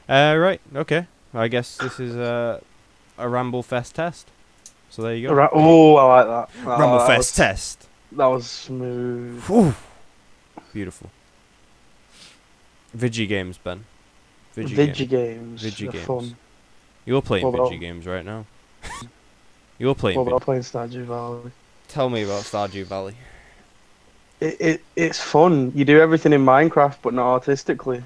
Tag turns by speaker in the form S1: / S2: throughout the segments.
S1: Right. Okay. I guess this is a Ramble Fest test. So there you go.
S2: Right. Oh, I like that.
S1: Ramble
S2: Oh,
S1: Fest test.
S2: that was smooth.
S1: Whew. Beautiful. Vigi games, Ben. Vigi
S2: Video
S1: games.
S2: games
S1: Vigi
S2: are
S1: games.
S2: fun.
S1: You're playing
S2: What
S1: Vigi
S2: about
S1: games right now. You're playing
S2: what
S1: Vigi.
S2: about playing Stardew Valley?
S1: Tell me about Stardew Valley.
S2: It's fun. You do everything in Minecraft, but not artistically.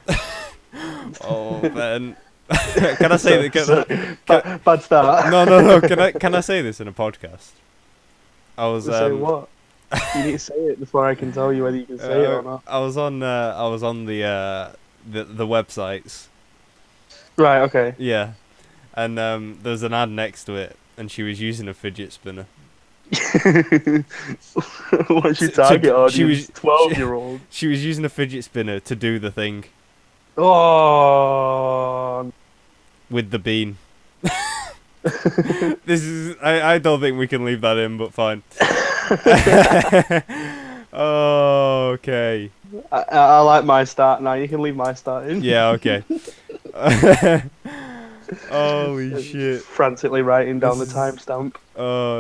S1: Oh, Ben. Can I say
S2: so,
S1: that?
S2: so
S1: Can,
S2: bad start.
S1: no. Can I say this in a podcast? I was
S2: Say what? You need to say it before I can tell you whether you can say it or not.
S1: I was on the websites.
S2: Right. Okay.
S1: Yeah, and there was an ad next to it, and she was using a fidget spinner.
S2: What's your
S1: To
S2: target
S1: she was
S2: audience? 12-year-old.
S1: she was using a fidget spinner to do the thing
S2: Oh.
S1: with the bean. This is I don't think we can leave that in, but fine. Oh, okay.
S2: I like my start now. You can leave my start in.
S1: Yeah, okay. Holy shit.
S2: Frantically writing down the
S1: This is
S2: timestamp.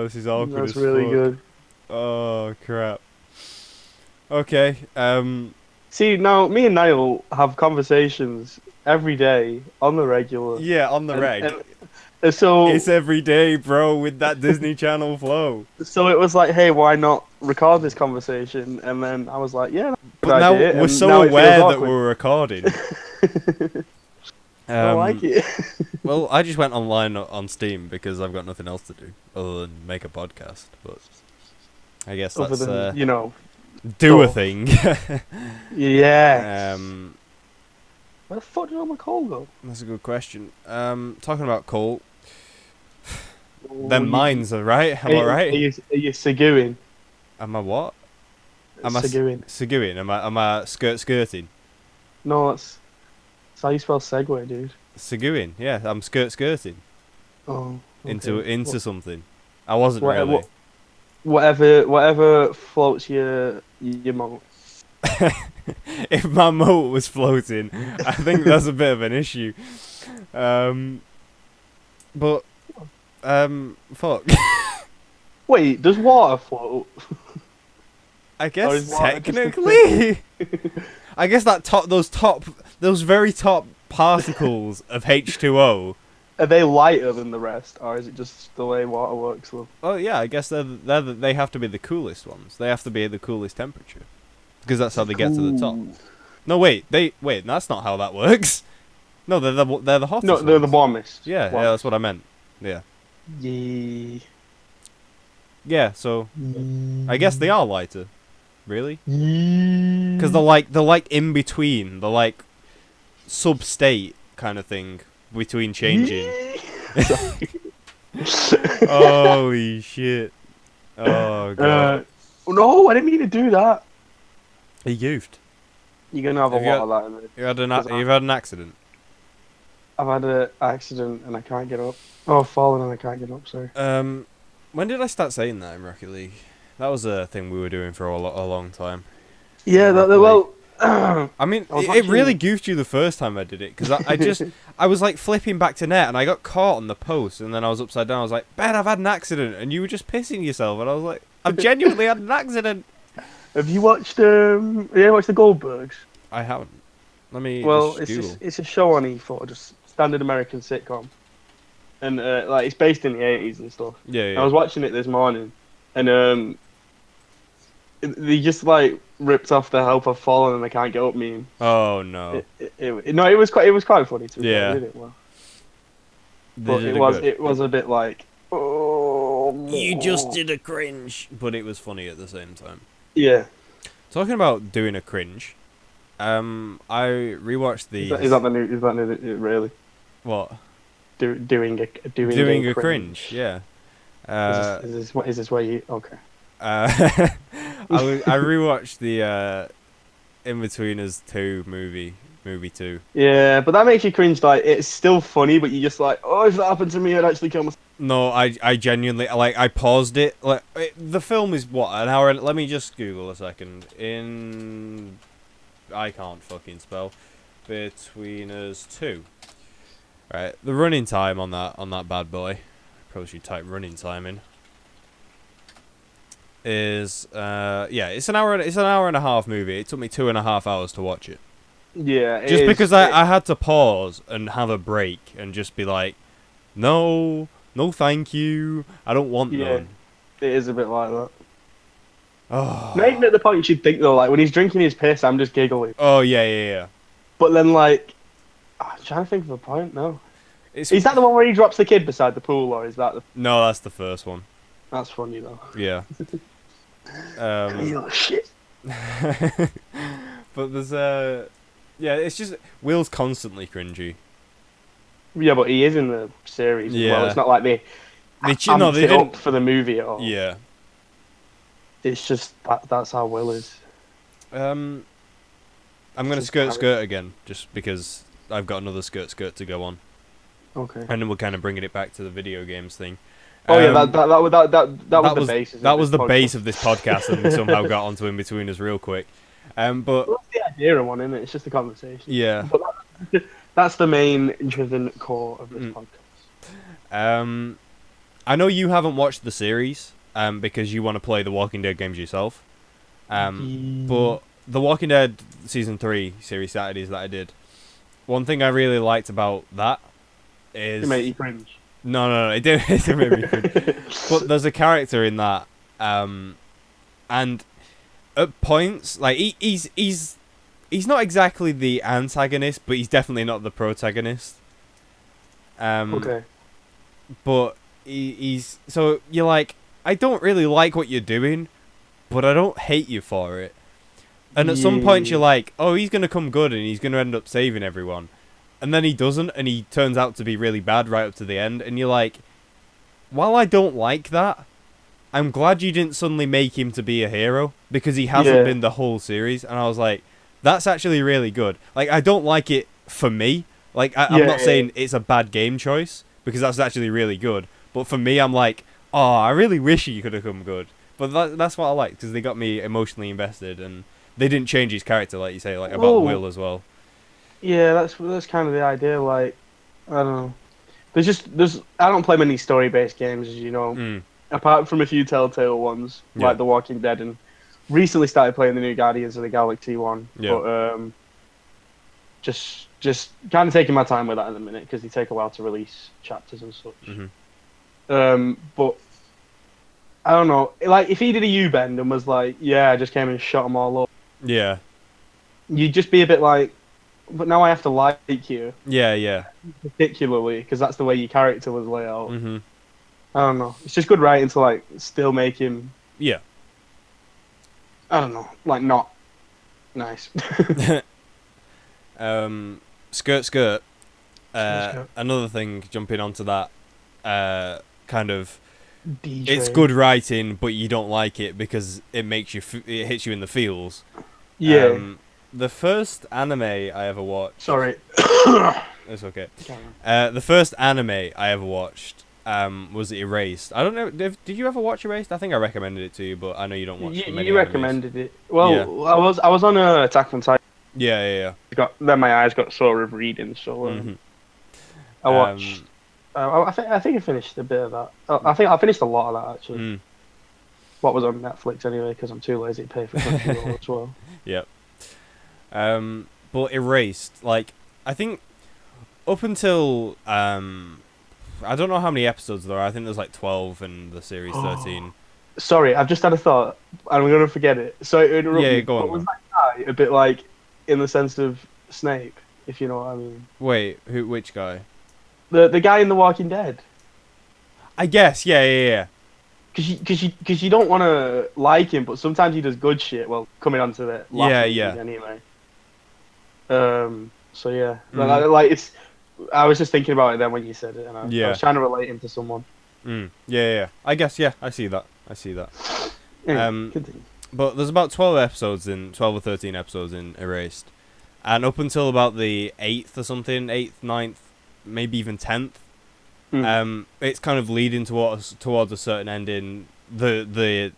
S1: this is awkward
S2: That's
S1: as
S2: really
S1: fuck.
S2: good.
S1: Oh crap. Okay.
S2: See, now me and Niall have conversations every day on the regular.
S1: Yeah, on the
S2: And,
S1: reg.
S2: and so
S1: It's every day, bro, with that Disney Channel flow.
S2: so it was like, hey, why not record this conversation? And then I was like, yeah, that's a
S1: But
S2: good
S1: now
S2: idea.
S1: we're
S2: And
S1: so
S2: now it feels
S1: aware that
S2: awkward.
S1: we're recording.
S2: I like it.
S1: Well, I just went online on Steam because I've got nothing else to do other than make a podcast. But I guess
S2: Other
S1: that's
S2: than,
S1: do a
S2: talk.
S1: thing.
S2: Yeah. Where the fuck did all my coal go?
S1: That's a good question. Talking about coal,
S2: Oh,
S1: them mines are right. Am I right?
S2: Are you seguing?
S1: Am I what? Am I
S2: Seguing.
S1: seguing? Am I skirting?
S2: No, that's how you spell segue, dude.
S1: Seguing, yeah. I'm skirting
S2: Oh, okay.
S1: into something. I wasn't really.
S2: Whatever floats your moat.
S1: If my moat was floating, I think that's a bit of an issue. But fuck.
S2: Wait, does water float?
S1: I
S2: Or
S1: guess
S2: is water just a
S1: technically. I guess those very top particles of H2O.
S2: Are they lighter than the rest, or is it just the way water works? Though?
S1: Oh yeah, I guess they have to be the coolest ones. They have to be the coolest temperature, because that's how they get to the top.
S2: Ooh.
S1: No, wait, that's not how that works. No, they're the hottest.
S2: No, they're the
S1: ones.
S2: warmest.
S1: Yeah, that's what I meant. Yeah.
S2: Yeah.
S1: Yeah, so I guess they are lighter. Really? Because
S2: Because
S1: they're like in between. They're like sub-state kind of thing between changing. Holy shit. Oh god.
S2: No, I didn't mean to do that.
S1: He goofed.
S2: You're gonna have a
S1: Have you
S2: lot of that in it.
S1: You've had an accident.
S2: I've had an accident and I can't get up. Oh, fallen and I can't get up. Sorry.
S1: When did I start saying that in Rocket League? That was a thing we were doing for a long time.
S2: Yeah, well.
S1: I mean,
S2: I was
S1: it really
S2: watching-
S1: goofed you the first time I did it, because I was like flipping back to net and I got caught on the post and then I was upside down. I was like, Ben, I've had an accident, and you were just pissing yourself, and I was like, I've genuinely had an accident.
S2: Have you watched the Goldbergs?
S1: I haven't. Let me
S2: Well,
S1: just Google.
S2: it's a show on E4, just standard American sitcom, and like it's based in the 80s and stuff.
S1: Yeah.
S2: I was watching it this morning, and they just like ripped off the help I've fallen and I can't get up meme.
S1: Oh no.
S2: It was quite funny too.
S1: Yeah.
S2: They did it well.
S1: They
S2: But
S1: did
S2: it
S1: good.
S2: was a bit like, oh,
S1: You just did a cringe, but it was funny at the same time.
S2: yeah.
S1: Talking about doing a cringe, I rewatched the.
S2: Is that the new? Is that new? Really?
S1: What?
S2: Doing
S1: Doing a cringe, yeah.
S2: Is this where you? Okay.
S1: I rewatched the In-Betweeners 2 movie 2.
S2: Yeah, but that makes you cringe. Like it's still funny, but you just like, oh, if that happened to me, I'd actually kill myself.
S1: No, I genuinely like I paused it. Like the film is what, an hour? Let me just Google a second. I can't fucking spell. Betweeners 2. Right, the running time on that bad boy, probably should type running time in. Is it's an hour and a half movie. It took me 2.5 hours to watch it.
S2: Yeah,
S1: Just because I had to pause and have a break and just be like, no, thank you, I don't want none.
S2: It is a bit like that.
S1: Oh.
S2: Not even at the point you'd think though, like when he's drinking his piss, I'm just giggling.
S1: Oh yeah.
S2: But then like, I'm trying to think of a point. No,
S1: Is
S2: that the one where he drops the kid beside the pool, or is that the?
S1: No, that's the first one.
S2: That's funny though.
S1: Yeah.
S2: Oh shit.
S1: But there's it's just Will's constantly cringy.
S2: Yeah, but he is in the series as well. It's not like they didn't up for the movie at all.
S1: Yeah.
S2: It's just that's how Will is.
S1: I'm gonna skirt again, just because I've got another skirt to go on.
S2: Okay.
S1: And then we're kind of bringing it back to the video games thing.
S2: Oh yeah, that was the basis.
S1: That was the base of this podcast, and we somehow got onto in between us real quick. But
S2: well, that's the idea of one, isn't it? It's just a conversation.
S1: Yeah.
S2: But that's the main driven core of this podcast.
S1: I know you haven't watched the series, because you want to play the Walking Dead games yourself. But the Walking Dead Season 3 series Saturdays that I did, one thing I really liked about that is...
S2: It made you cringe.
S1: No, it didn't make me cringe. But there's a character in that, and at points, like, he's not exactly the antagonist, but he's definitely not the protagonist.
S2: Okay.
S1: But he's... So, you're like, I don't really like what you're doing, but I don't hate you for it. And at some point you're like, oh, he's going to come good and he's going to end up saving everyone. And then he doesn't, and he turns out to be really bad right up to the end. And you're like, while I don't like that, I'm glad you didn't suddenly make him to be a hero, because he hasn't been the whole series. And I was like, that's actually really good. Like, I don't like it for me. Like, I'm not saying it's a bad game choice, because that's actually really good. But for me, I'm like, oh, I really wish he could have come good. But that's what I like, because they got me emotionally invested, and they didn't change his character, like you say, like about Will as well.
S2: Yeah, that's kind of the idea. Like, I don't know. I don't play many story-based games, as you know, apart from a few Telltale ones, like The Walking Dead, and recently started playing the new Guardians of the Galaxy one. Yeah. But just kind of taking my time with that in a minute, because they take a while to release chapters and such. Mm-hmm. But I don't know. Like, if he did a U-bend and was like, "Yeah, I just came and shot them all up," you'd just be a bit like, but now I have to like you. Yeah. Particularly, because that's the way your character was laid out. Mm-hmm. I don't know. It's just good writing to, like, still make him...
S1: Yeah.
S2: I don't know. Like, not nice.
S1: Skirt. Another thing, jumping onto that, kind of... DJ. It's good writing, but you don't like it because it makes you... it hits you in the feels.
S2: Yeah.
S1: The first anime I ever watched...
S2: Sorry.
S1: It's okay. The first anime I ever watched was Erased. I don't know, did you ever watch Erased? I think I recommended it to you, but I know you don't watch many
S2: You recommended it. Well, yeah. I was on Attack on Titan.
S1: Yeah.
S2: Then my eyes got sore of reading, so I watched... I think I finished a bit of that. I think I finished a lot of that, actually. What was on Netflix, anyway, because I'm too lazy to pay for Crunchyroll as well.
S1: Yep. But Erased, like, I think up until I don't know how many episodes there are. I think there's like 12 in the series 13.
S2: Sorry, I've just had a thought, and I'm gonna forget it. So
S1: go on.
S2: Was that guy a bit like in the sense of Snape, if you know what I mean?
S1: Wait, which guy?
S2: The guy in The Walking Dead.
S1: I guess, yeah.
S2: Because you don't want to like him, but sometimes he does good shit. Well, coming on to the last anyway. So yeah, like it's. I was just thinking about it then when you said it, and I was trying to relate him to someone.
S1: Yeah. I guess I see that.
S2: Anyway, continue.
S1: But there's about 12 or 13 episodes in Erased, and up until about the 8th or something, 8th, 9th, maybe even 10th, it's kind of leading towards a certain ending. The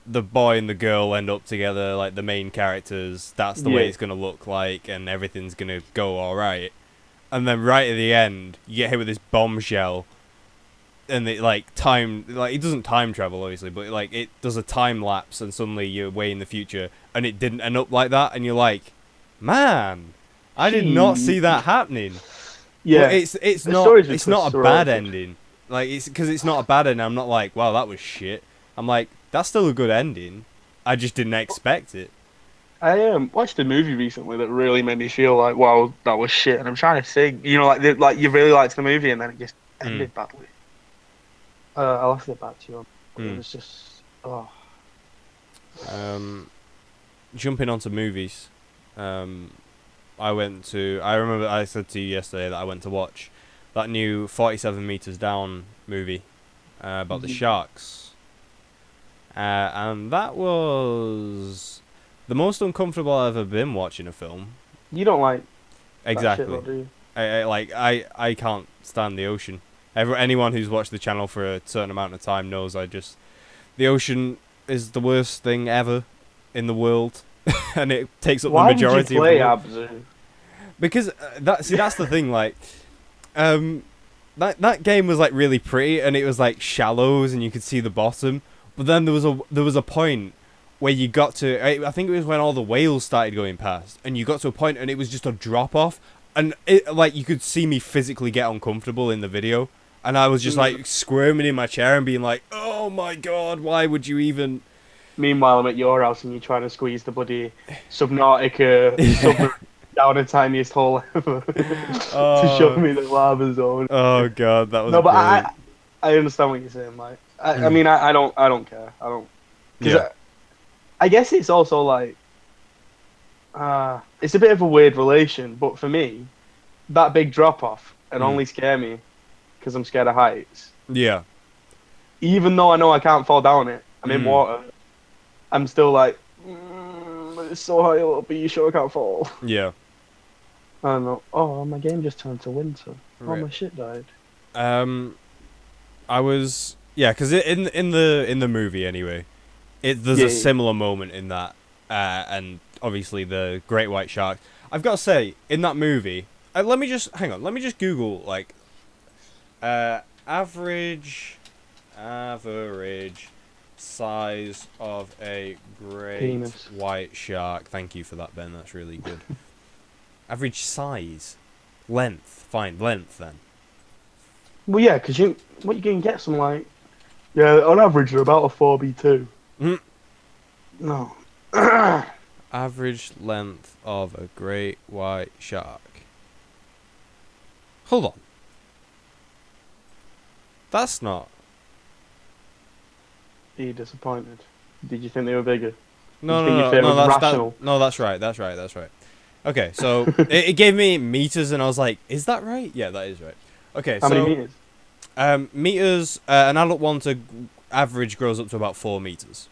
S1: boy and the girl end up together, like the main characters. That's the way it's gonna look like, and everything's gonna go all right. and then right at the end, you get hit with this bombshell, and it like it doesn't time travel obviously, but like it does a time lapse, and suddenly you're way in the future, and it didn't end up like that, and you're like, man, I did not see that happening.
S2: Yeah,
S1: but it's not a bad ending. Like it's because it's not a bad ending. I'm not like, wow, that was shit. I'm like, that's still a good ending. I just didn't expect it.
S2: I watched a movie recently that really made me feel like, wow, that was shit. And I'm trying to think, you know, like you really liked the movie and then it just ended badly. I'll have to get back to you. It was just, oh.
S1: Jumping onto movies, I remember I said to you yesterday that I went to watch that new 47 Meters Down movie about the sharks. And that was the most uncomfortable I've ever been watching a film.
S2: You don't like
S1: exactly
S2: that shit, though, do you?
S1: I can't stand the ocean. Anyone who's watched the channel for a certain amount of time knows the ocean is the worst thing ever in the world, and it takes up the majority of the world.
S2: Abzu?
S1: Because that's the thing, like, that game was like really pretty, and it was like shallows, and you could see the bottom. But then there was a point where you got to, I think it was when all the whales started going past, and you got to a point, and it was just a drop off, and it like you could see me physically get uncomfortable in the video, and I was just like squirming in my chair and being like, oh my god, why would you even?
S2: Meanwhile, I'm at your house and you're trying to squeeze the bloody Subnautica down the tiniest hole ever to show me the lava zone.
S1: Oh god, that was
S2: no, but
S1: brilliant.
S2: I understand what you're saying, like. I mean, I don't care. I don't. Cause I guess it's also like, it's a bit of a weird relation, but for me, that big drop off and only scare me because I'm scared of heights.
S1: Yeah.
S2: Even though I know I can't fall down it, I'm in water. I'm still like, it's so high up, but you sure I can't fall?
S1: Yeah.
S2: I don't know. Oh, my game just turned to winter.
S1: Right.
S2: Oh, my shit died.
S1: I was because in the movie anyway, there's a similar moment in that, and obviously the great white shark. I've got to say, in that movie, let me just Google like, average size of a great white shark. Thank you for that, Ben. That's really good. Average size, length. Fine, length then.
S2: Well, yeah, because you can get some like, on average they're about a 4B2. No.
S1: Average length of a great white shark. Hold on. That's not.
S2: Are you disappointed? Did you think they were bigger?
S1: No, that's right. Okay, so it gave me meters, and I was like, is that right? Yeah, that is right. Okay,
S2: How many meters?
S1: Meters, an adult one to average grows up to about 4 meters,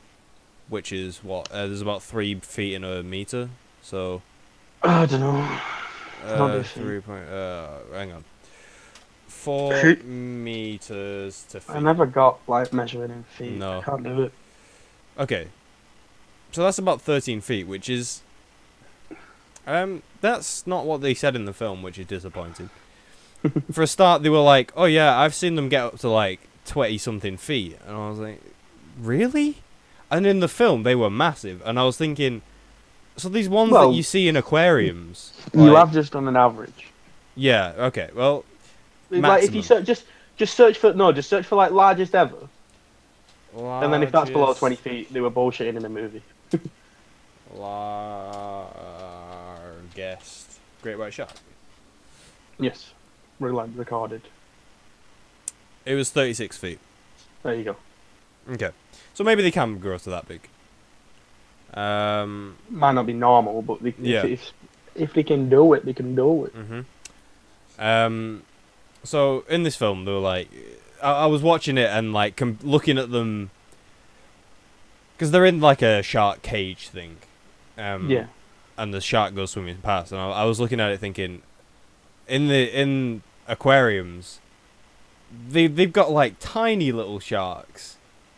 S1: which is what? There's about 3 feet in a meter, so.
S2: I don't know.
S1: 3 point. Hang on. 4 meters to feet.
S2: I never got like measuring in feet.
S1: No.
S2: I can't do it.
S1: Okay. So that's about 13 feet, which is. That's not what they said in the film, which is disappointing. For a start, they were like, "Oh yeah, I've seen them get up to like 20-something feet," and I was like, "Really?" And in the film, they were massive, and I was thinking, so these ones that you see in aquariums,
S2: you have just done an average.
S1: Yeah. Okay. Well,
S2: like if you just search for like largest ever, and then if that's below 20 feet, they were bullshitting in the movie.
S1: Largest great white shark.
S2: Yes. Recorded.
S1: It was 36 feet.
S2: There you go.
S1: Okay. So maybe they can grow to that big.
S2: Might not be normal, but if they can do it, they can do it.
S1: So in this film, they were like, I was watching it and like looking at them, because they're in like a shark cage thing. And the shark goes swimming past, and I was looking at it thinking, in aquariums, they've got like tiny little sharks,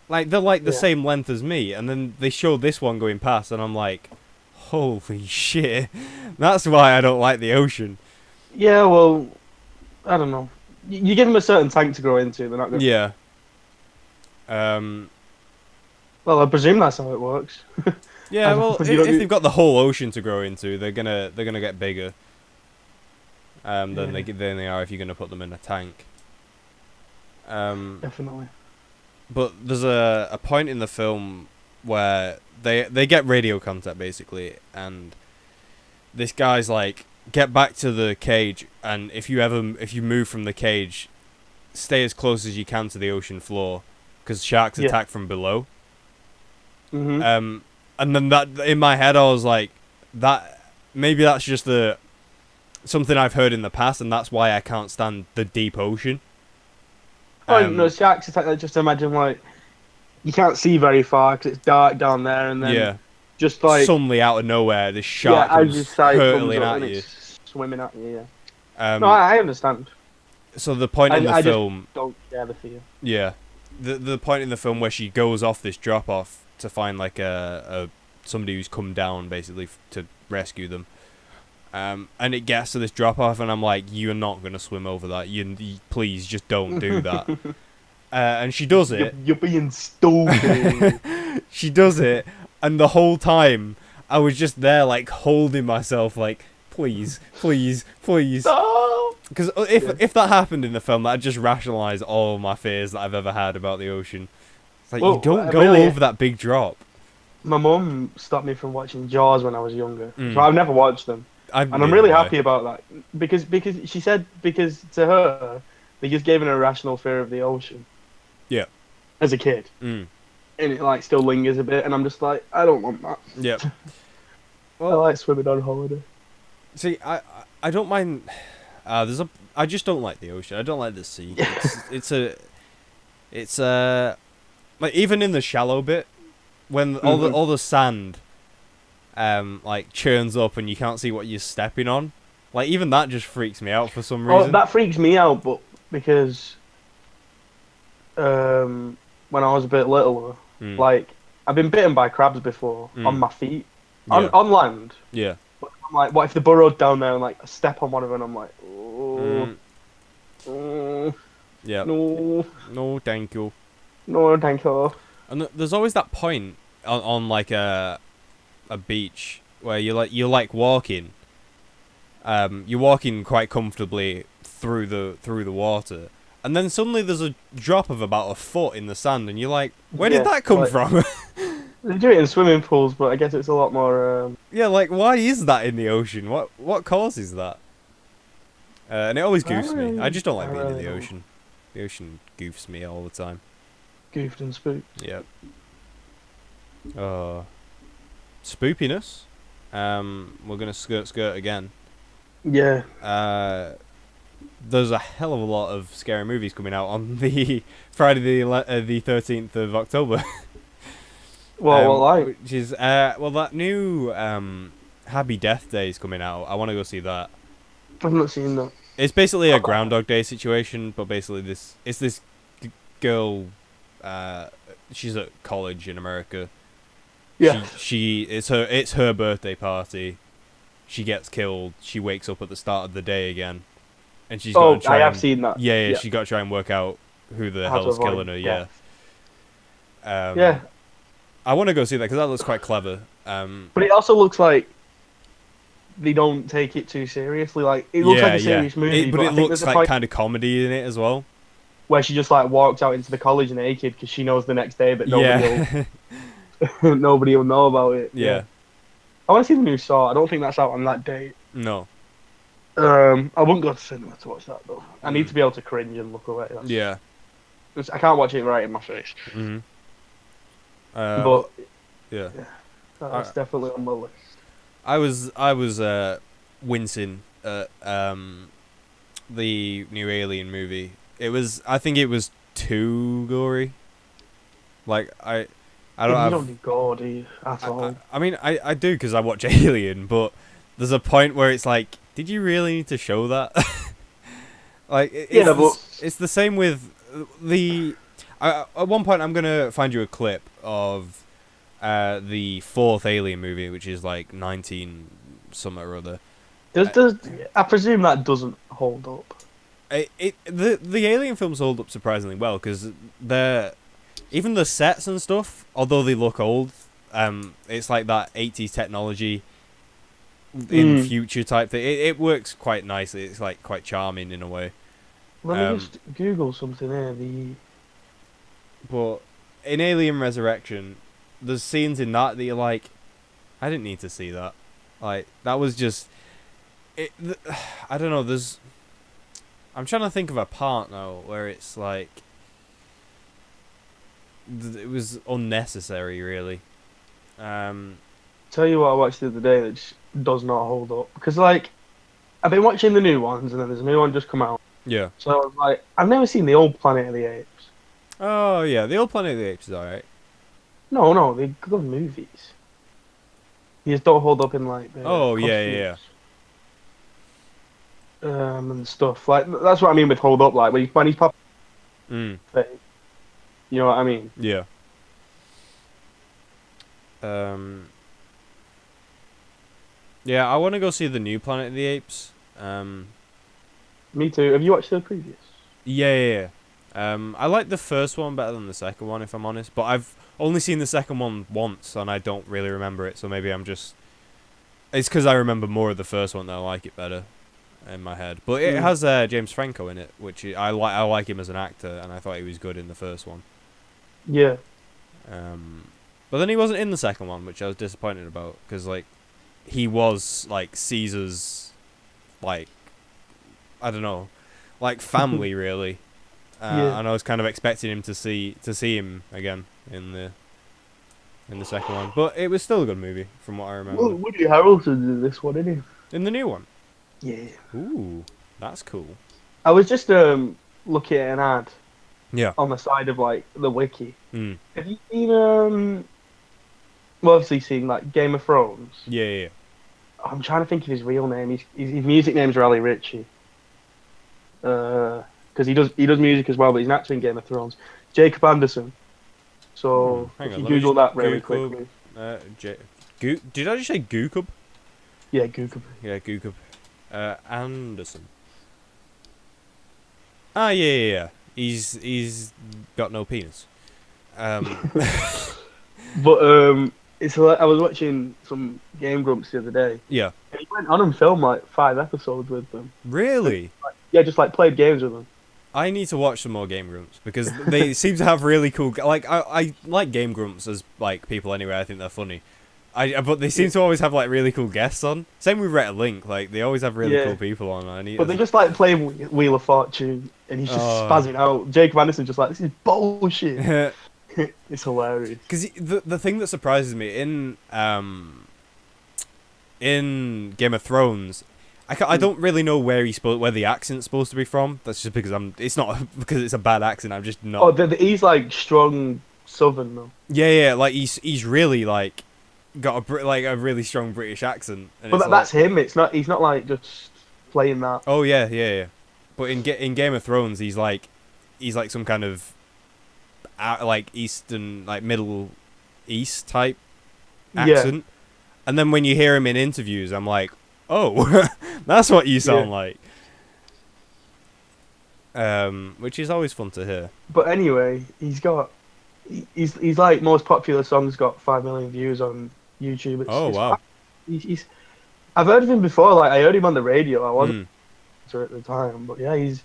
S1: like they're like the same length as me, and then they show this one going past, and I'm like, holy shit, that's why I don't like the ocean.
S2: Yeah, well, I don't know. You give them a certain tank to grow into, they're not going to...
S1: Yeah. Um.
S2: Well, I presume that's how it works.
S1: Yeah. Well,
S2: You don't
S1: if
S2: do...
S1: they've got the whole ocean to grow into, they're gonna get bigger. Than they are if you're gonna put them in a tank.
S2: Definitely.
S1: But there's a point in the film where they get radio contact basically, and this guy's like, get back to the cage, and if you move from the cage, stay as close as you can to the ocean floor, because sharks attack from below.
S2: Mm-hmm.
S1: And then that in my head I was like, that maybe that's just something I've heard in the past, and that's why I can't stand the deep ocean.
S2: Oh, no, sharks attack. Just imagine, like, you can't see very far because it's dark down there, and then just like
S1: suddenly out of nowhere, this shark comes hurtling at you,
S2: swimming at you. Yeah. No,
S1: Um,
S2: I understand.
S1: so the point in the
S2: I
S1: film,
S2: just don't share the fear.
S1: yeah, the point in the film where she goes off this drop off to find like a somebody who's come down basically to rescue them. And it gets to this drop off, and I'm like, you're not gonna swim over that. You please just don't do that. And she does it.
S2: You're being stupid.
S1: She does it, and the whole time I was just there, like holding myself, like please, please, please. Because if that happened in the film, that'd just rationalise all my fears that I've ever had about the ocean. It's like, you don't go over that big drop.
S2: My mum stopped me from watching Jaws when I was younger, so I've never watched them. And I'm really happy about that because she said because to her they just gave an irrational fear of the ocean.
S1: Yeah.
S2: As a kid. And it like still lingers a bit, and I'm just like, I don't want that.
S1: Yeah.
S2: Well, I like swimming on holiday.
S1: See, I don't mind. I just don't like the ocean. I don't like the sea. It's like even in the shallow bit when all the sand like churns up and you can't see what you're stepping on. Like even that just freaks me out for some reason.
S2: Oh, that freaks me out, but because when I was a bit littler, like I've been bitten by crabs before on my feet, on land.
S1: Yeah.
S2: But I'm like, what if they burrowed down there and like I step on one of them? And I'm like,
S1: yeah. No, thank you.
S2: No, thank you.
S1: And there's always that point on like a beach where you're like walking. You're walking quite comfortably through the water, and then suddenly there's a drop of about a foot in the sand, and you're like, where did that come from?
S2: They do it in swimming pools, but I guess it's a lot more.
S1: Yeah, like why is that in the ocean? What causes that? And it always goofs me. I just don't like being in the ocean. The ocean goofs me all the time.
S2: Goofed and spooked.
S1: Yep. Spoopiness. We're gonna skirt again.
S2: Yeah.
S1: There's a hell of a lot of scary movies coming out on the Friday the 13th of October.
S2: Well,
S1: which is that new Happy Death Day is coming out. I want to go see that.
S2: I've not seen that.
S1: It's basically a Groundhog Day situation, but basically this girl. She's at college in America.
S2: Yeah.
S1: It's her birthday party. She gets killed. She wakes up at the start of the day again, and she's got to try.
S2: I have seen that.
S1: Yeah. She got to try and work out who the hell's killing her. Yeah.
S2: Yeah.
S1: I want to go see that because that looks quite clever.
S2: But it also looks like they don't take it too seriously. Like it looks like a serious movie,
S1: but it looks like kind of comedy in it as well.
S2: Where she just like walks out into the college naked because she knows the next day, but nobody will know about it.
S1: Yeah.
S2: I want to see the new Saw. I don't think that's out on that date.
S1: No.
S2: I wouldn't go to cinema to watch that though. I need to be able to cringe and look away. I can't watch it right in my face. But
S1: yeah,
S2: that's definitely on my list.
S1: I was wincing at the new Alien movie. I think it was too gory. Like I don't
S2: do gore, do you, at all?
S1: I mean I do because I watch Alien, but there's a point where it's like, did you really need to show that? Like it's the same with the. At one point, I'm gonna find you a clip of the fourth Alien movie, which is like 19 something or other.
S2: Does I presume that doesn't hold up.
S1: The Alien films hold up surprisingly well because they're even the sets and stuff, although they look old, it's like that 80s technology in future type thing. It works quite nicely. It's like quite charming in a way.
S2: Let me just Google something here.
S1: But in Alien Resurrection, there's scenes in that you're like, I didn't need to see that. Like that was just, I don't know. I'm trying to think of a part now where it's like, it was unnecessary, really.
S2: Tell you what I watched the other day that just does not hold up because like I've been watching the new ones and then there's a new one just come out.
S1: Yeah.
S2: So I was like, I've never seen the old Planet of the Apes.
S1: Oh yeah, the old Planet of the Apes is alright.
S2: No, they're good movies. They just don't hold up in like.
S1: Oh yeah.
S2: And stuff like that's what I mean with hold up. Like when he's popping. You know what I mean?
S1: Yeah. Yeah, I want to go see the new Planet of the Apes.
S2: Me too. Have you watched the previous?
S1: Yeah. I like the first one better than the second one, if I'm honest. But I've only seen the second one once, and I don't really remember it. So maybe I'm just. It's because I remember more of the first one that I like it better in my head. But it has James Franco in it, which I like. I like him as an actor, and I thought he was good in the first one.
S2: Yeah.
S1: But then he wasn't in the second one, which I was disappointed about because like he was like Caesar's, like I don't know, like family really. And I was kind of expecting him to see him again in the second one, but it was still a good movie from what I remember.
S2: Well, Woody Harrelson's in this one, isn't
S1: he? In the new one.
S2: Yeah.
S1: Ooh, that's cool.
S2: I was just looking at an ad.
S1: Yeah.
S2: On the side of like the wiki.
S1: Have
S2: you seen well, obviously seen like Game of Thrones?
S1: Yeah.
S2: I'm trying to think of his real name. His music name's Raleigh Ritchie. Because he does music as well, but he's an actor in Game of Thrones. Jacob Anderson. So if you Google that really quickly.
S1: Did I just say Gookub?
S2: Yeah, Gookub.
S1: Yeah, Gookub. Anderson. Ah, yeah. He's got no penis.
S2: But it's like, I was watching some Game Grumps the other day.
S1: Yeah.
S2: And he went on and filmed like 5 episodes with them.
S1: Really?
S2: Just like played games with them.
S1: I need to watch some more Game Grumps because they seem to have really cool. Like I like Game Grumps as like people anyway. I think they're funny. But they seem to always have like really cool guests on. Same with Rhett Link. Like they always have really cool people on.
S2: But they just like playing Wheel of Fortune, and he's just spazzing out. Jacob Anderson just like, this is bullshit. It's hilarious.
S1: Because the thing that surprises me in Game of Thrones, I don't really know where where the accent's supposed to be from. That's just because it's not because it's a bad accent. I'm just not.
S2: Oh, he's like strong Southern though.
S1: Yeah. Like he's really like got a really strong British accent. And
S2: but that's him. He's not like just playing that.
S1: Oh yeah. But in Game of Thrones, he's like some kind of like Eastern, like Middle East type accent. And then when you hear him in interviews, I'm like, oh, that's what you sound like. Which is always fun to hear.
S2: But anyway, he's like most popular songs got 5 million views on YouTube.
S1: Wow.
S2: I've heard of him before. Like I heard him on the radio. I wasn't at the time, but yeah, he's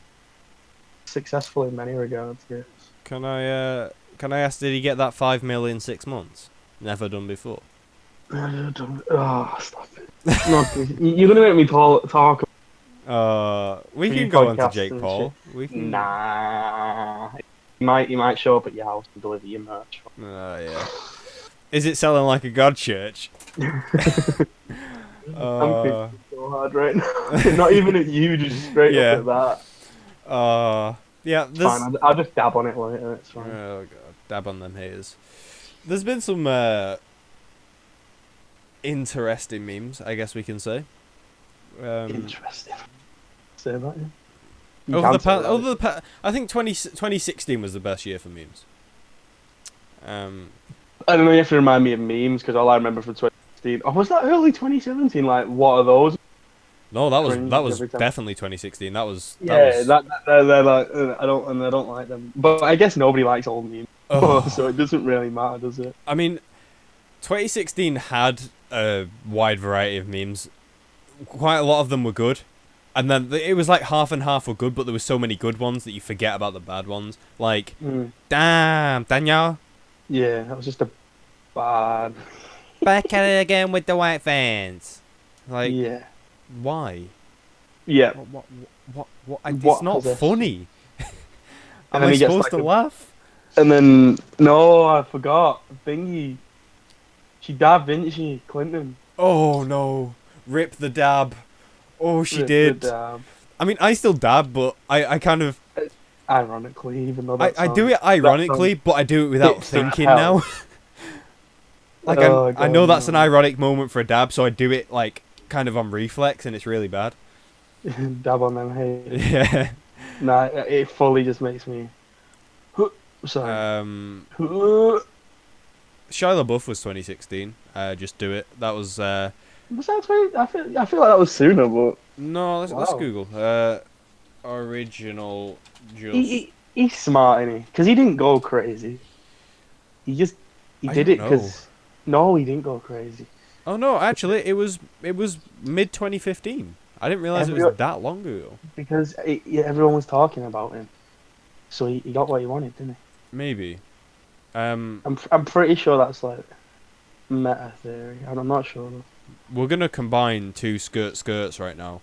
S2: successful in many regards. Yes.
S1: Can I ask? Did he get that 5 million in 6 months? Never done before.
S2: Oh, stop it! No, you're gonna make me talk.
S1: We can go on to Jake Paul. We can.
S2: Nah. You might show up at your house and deliver your merch.
S1: Yeah. Is it selling like a god church?
S2: I'm thinking so hard right now. Not even at you, just straight up at that.
S1: Yeah.
S2: Fine, I'll just dab on it later. It's fine.
S1: Oh god, dab on them haters. There's been some interesting memes, I guess we can say.
S2: Interesting. Say that. Yeah.
S1: I think 2016 was the best year for memes.
S2: I don't know. You have to remind me of memes because all I remember from 2016. Oh, was that early 2017? Like, what are those?
S1: No, that was
S2: cringe every time.
S1: definitely 2016. That was
S2: Yeah, they're like I don't like them. But I guess nobody likes old memes, so
S1: Oh,
S2: it doesn't really matter, does it?
S1: I mean, 2016 had a wide variety of memes. Quite a lot of them were good, and then it was like half and half were good, but there were so many good ones that you forget about the bad ones. Like, damn, Daniel,
S2: Yeah, that was just a bad.
S1: back at it again with the white fans. Like,
S2: Yeah.
S1: why?
S2: Yeah.
S1: It's
S2: What
S1: not
S2: possessed you?
S1: funny.
S2: And
S1: Am
S2: then
S1: I
S2: he gets
S1: supposed
S2: like
S1: to laugh?
S2: and then no, I forgot. Thingy. She dabbed, didn't she, Clinton?
S1: Oh no, rip the dab. Oh, she
S2: Ripped the
S1: did.
S2: dab.
S1: I mean, I still dab, but I kind of
S2: Ironically, even though
S1: I do it
S2: that song
S1: ironically, but I do it without
S2: hits the
S1: thinking
S2: hell.
S1: now. Like
S2: Oh
S1: I
S2: god,
S1: know that's an
S2: no.
S1: ironic moment for a dab, so I do it like kind of on reflex, and it's really bad.
S2: Dab on them haters.
S1: Yeah.
S2: Nah, it fully just makes me. Sorry.
S1: Shia LaBeouf was 2016. Just do it. That was
S2: Was that 20? I feel like that was sooner, but
S1: no. Let's
S2: wow.
S1: Google original just.
S2: He's smart, isn't he? Because he didn't go crazy. He just he
S1: I
S2: did
S1: don't
S2: it
S1: know.
S2: because no, he didn't go crazy.
S1: Oh no, actually, it was mid 2015. I didn't realize it was
S2: Every,
S1: that long ago.
S2: because everyone was talking about him, so he got what he wanted, didn't he?
S1: Maybe.
S2: I'm pretty sure that's like meta theory, and I'm not sure though.
S1: We're gonna combine two skirts right now.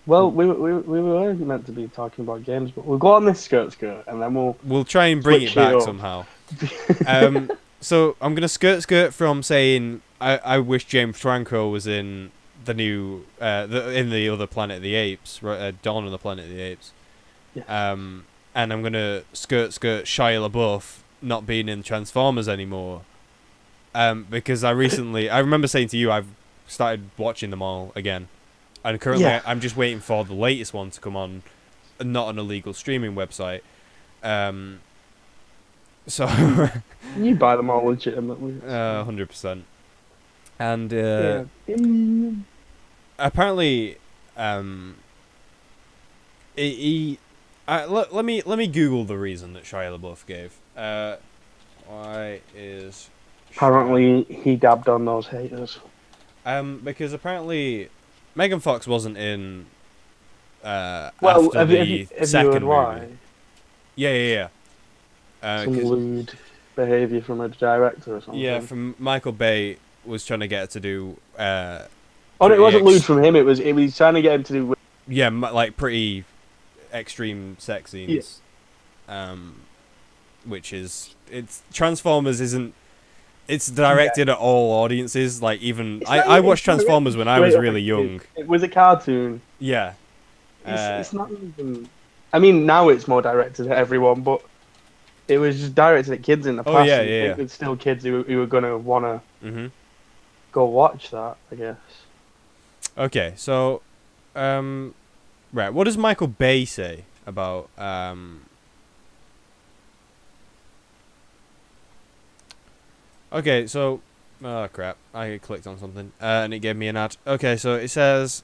S2: Well, we were meant to be talking about games, but we'll go on this skirt, and then
S1: We'll try and bring it
S2: switch
S1: back
S2: up.
S1: somehow. So I'm gonna skirt from saying I wish James Franco was in the new in the other Planet of the Apes, right? Dawn of the Planet of the Apes.
S2: Yes.
S1: And I'm gonna skirt Shia LaBeouf not being in Transformers anymore. Because I remember saying to you I've started watching them all again, and currently
S2: Yeah.
S1: I'm just waiting for the latest one to come on, not an illegal streaming website. So
S2: You buy them all legitimately.
S1: 100%. And
S2: Yeah.
S1: apparently, let me Google the reason that Shia LaBeouf gave. Why is
S2: Apparently, he dabbed on those haters.
S1: because apparently Megan Fox wasn't in
S2: Well,
S1: after
S2: have
S1: the
S2: you
S1: second
S2: heard why?
S1: movie. Yeah.
S2: Some
S1: 'Cause
S2: lewd behaviour from a director or something.
S1: yeah, from Michael Bay was trying to get her to do
S2: Oh, no, it
S1: pretty
S2: wasn't lewd from him. It was trying to get him to do.
S1: yeah, like pretty extreme sex scenes. Which is Transformers isn't. It's directed at all audiences. Like even I watched Transformers when I was really young.
S2: It was a cartoon.
S1: Yeah.
S2: It's not even. I mean, now it's more directed at everyone, but it was just directed at kids in the past.
S1: Oh yeah.
S2: It's still kids who were gonna wanna
S1: Mhm.
S2: go watch that, I guess.
S1: Okay, so, right, what does Michael Bay say about Okay, so, oh crap, I clicked on something, and it gave me an ad. Okay, so it says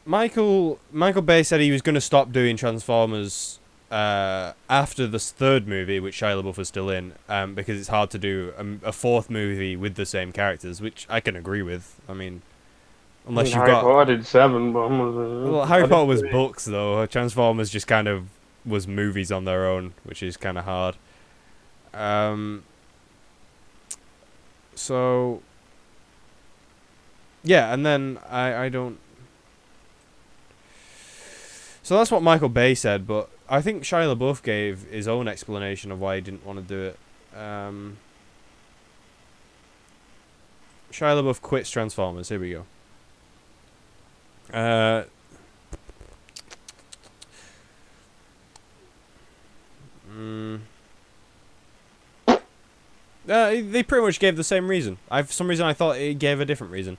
S1: Michael Bay said he was going to stop doing Transformers after this third movie, which Shia LaBeouf was still in, because it's hard to do a fourth movie with the same characters, which I can agree with. I mean, unless you've
S2: Harry
S1: got
S2: Potter did 7, but
S1: well, Harry Potter was books though. Transformers just kind of was movies on their own, which is kind of hard. So yeah, and then I don't. So that's what Michael Bay said, but I think Shia LaBeouf gave his own explanation of why he didn't want to do it. Shia LaBeouf quits Transformers. Here we go. They pretty much gave the same reason. For some reason I thought he gave a different reason.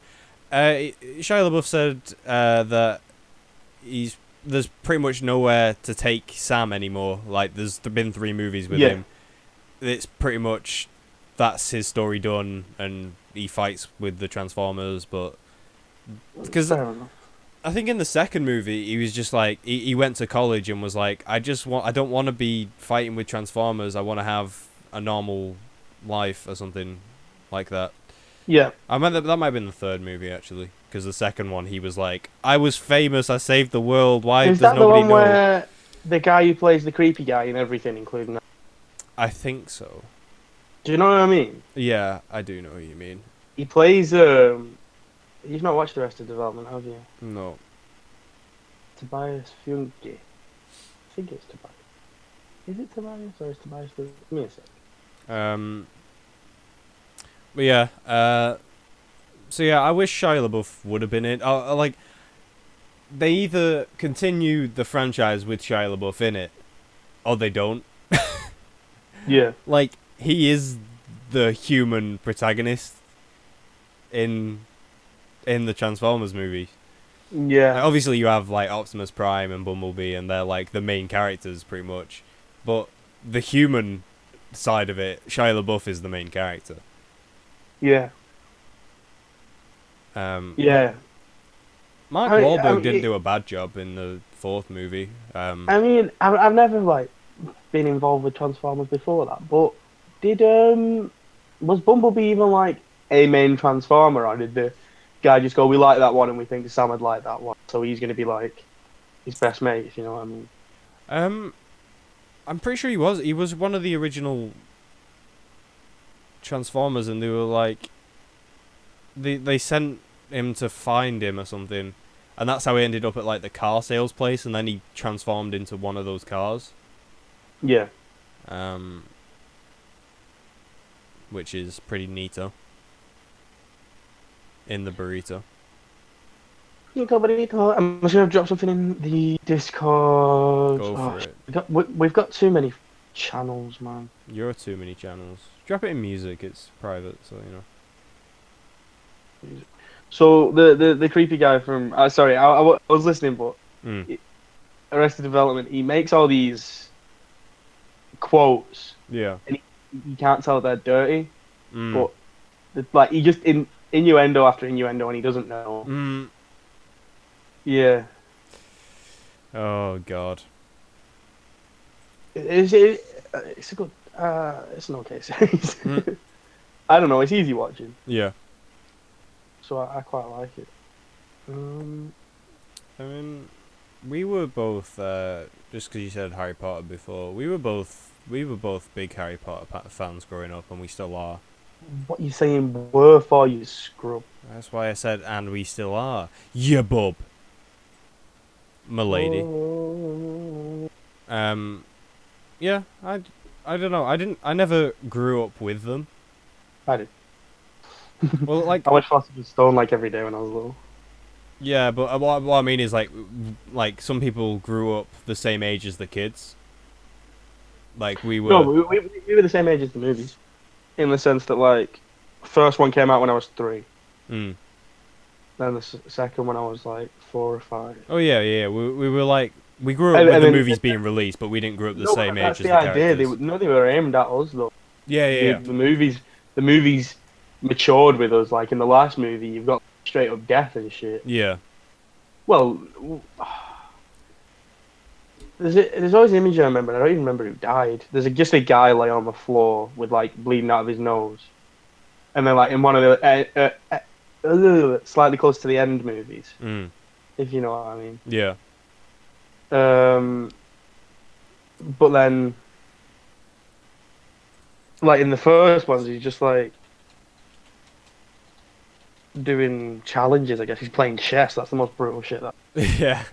S1: Shia LaBeouf said that there's pretty much nowhere to take Sam anymore. Like there's been 3 movies with him. It's pretty much that's his story done, and he fights with the Transformers, but Because
S2: Fair enough.
S1: I think in the second movie he was just like he went to college and was like, I don't want to be fighting with Transformers. I want to have a normal life or something like that.
S2: Yeah.
S1: I mean that might have been the third movie actually, because the second one he was like, I was famous, I saved the world. Why
S2: Is
S1: does
S2: that the
S1: nobody
S2: one
S1: know?
S2: where the guy who plays the creepy guy and everything, including that?
S1: I think so.
S2: Do you know what I mean?
S1: Yeah, I do know what you mean.
S2: He plays. You've not watched the rest of Development, have you?
S1: No.
S2: Tobias Funke. I think it's Tobias. Is it Tobias or is Tobias the... Give me a sec.
S1: But yeah, so yeah, I wish Shia LaBeouf would have been in. Like, they either continue the franchise with Shia LaBeouf in it, or they don't.
S2: Yeah.
S1: Like, he is the human protagonist in the Transformers movie.
S2: Yeah.
S1: Obviously, you have like Optimus Prime and Bumblebee, and they're like the main characters pretty much. But the human side of it, Shia LaBeouf is the main character.
S2: Yeah. Yeah.
S1: Mark Wahlberg didn't do a bad job in the fourth movie.
S2: I mean, I've never like been involved with Transformers before that, but did was Bumblebee even like a main Transformer, or did the guy just go, we like that one and we think Sam would like that one, so he's gonna be like his best mate, if you know what I mean?
S1: I'm pretty sure he was. He was one of the original Transformers, and they were like, they sent him to find him or something, and that's how he ended up at like the car sales place, and then he transformed into one of those cars.
S2: Yeah.
S1: Which is pretty neato. In the burrito.
S2: I'm just gonna drop something in the Discord.
S1: Go for it.
S2: We've got too many channels, man.
S1: You're too many channels. Drop it in music. It's private, so you know.
S2: So the creepy guy from sorry, I was listening, but Arrested Development, he makes all these quotes.
S1: Yeah.
S2: And you can't tell they're dirty, but like he just innuendo after innuendo, and he doesn't know. Yeah.
S1: Oh God.
S2: It's a good. It's an okay series. I don't know. It's easy watching.
S1: Yeah.
S2: So I quite like it.
S1: I mean, we were both just because you said Harry Potter before. We were both big Harry Potter fans growing up, and we still are.
S2: What you saying were for, you scrub?
S1: That's why I said, and we still are. Yeah, bub. M'lady. Yeah, I don't know. I never grew up with them.
S2: I did.
S1: Well, like
S2: I watched Philosopher's Stone like every day when I was little.
S1: Yeah, but what I mean is like some people grew up the same age as the kids. Like we were.
S2: No, we were the same age as the movies, in the sense that like, first one came out when I was 3. Then the second one I was like 4 or 5.
S1: Oh yeah. We were like we grew up with the movies being released, but we didn't grow up the same age as the characters.
S2: They were aimed at us though.
S1: Yeah.
S2: The movies matured with us. Like in the last movie, you've got straight up death and shit.
S1: Yeah.
S2: Well, there's always an image I remember. I don't even remember who died. There's just a guy laying on the floor with like bleeding out of his nose, and then like in one of the slightly close to the end movies, if you know what I mean.
S1: Yeah.
S2: But then, like in the first ones, he's just like doing challenges. I guess he's playing chess. That's the most brutal shit.
S1: Yeah.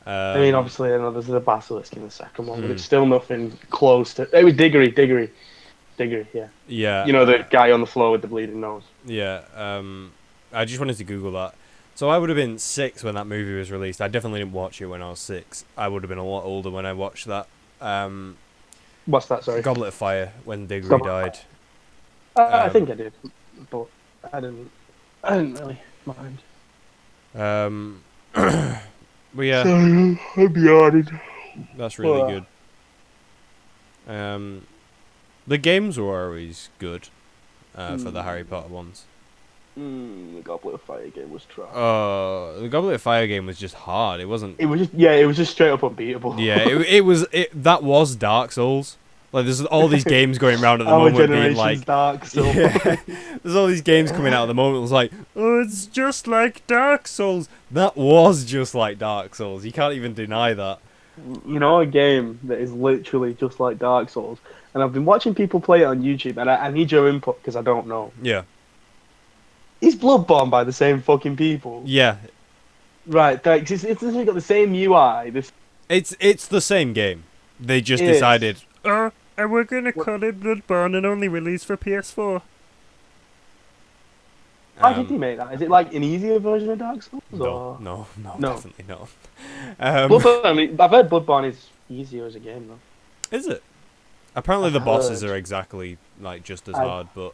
S2: I mean, obviously, I know there's the basilisk in the second one, but it's still nothing close to. It was Diggory, yeah.
S1: Yeah.
S2: You know, the guy on the floor with the bleeding nose.
S1: Yeah. I just wanted to Google that. So I would have been 6 when that movie was released. I definitely didn't watch it when I was 6. I would have been a lot older when I watched that.
S2: What's that? Sorry.
S1: Goblet of Fire, when Diggory died.
S2: I think I did, but I didn't really mind.
S1: But yeah.
S2: Sorry, I'm yawning.
S1: That's really good. The games were always good for the Harry Potter ones.
S2: The Goblet of Fire game was trash.
S1: The Goblet of Fire game was just hard. It wasn't.
S2: It was just straight up unbeatable.
S1: Yeah, that was Dark Souls. Like there's all these games going around at the
S2: Our
S1: moment being
S2: generation's
S1: like
S2: Dark Souls.
S1: yeah, there's all these games coming out at the moment. It was like, oh, it's just like Dark Souls. That was just like Dark Souls. You can't even deny that.
S2: You know, a game that is literally just like Dark Souls, and I've been watching people play it on YouTube, and I need your input because I don't know.
S1: Yeah.
S2: Is Bloodborne by the same fucking people?
S1: Yeah.
S2: Right, it's literally got the same UI.
S1: It's the same game. They just decided, and we're gonna call it Bloodborne and only release for PS4.
S2: Why did he make that? Is it like an easier version of Dark Souls?
S1: No, definitely not.
S2: Bloodborne, I've heard Bloodborne is easier as a game though.
S1: Is it? Apparently the bosses are exactly like just as hard, but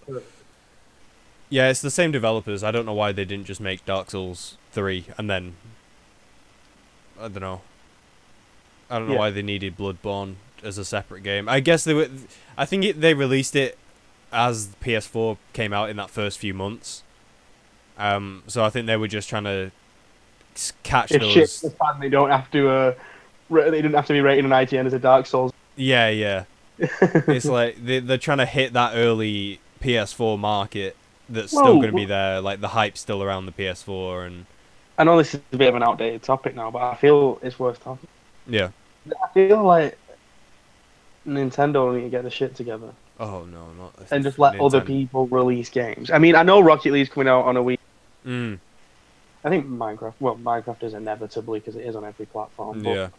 S1: yeah, it's the same developers. I don't know why they didn't just make Dark Souls 3 and then I don't know. I don't know why they needed Bloodborne as a separate game. I guess they were. I think they released it as PS4 came out in that first few months. So I think they were just trying to catch those.
S2: Shit, the fan they don't have to. They didn't have to be rated on IGN as a Dark Souls.
S1: Yeah. It's like they're trying to hit that early PS4 market that's still going to be there. Like the hype's still around the PS4, and
S2: I know this is a bit of an outdated topic now, but I feel it's worth talking.
S1: Yeah.
S2: I feel like Nintendo need to get the shit together.
S1: Oh no, not
S2: and just let other people release games. I mean, I know Rocket League's coming out on a week. I think Minecraft. Well, Minecraft is inevitably because it is on every platform. But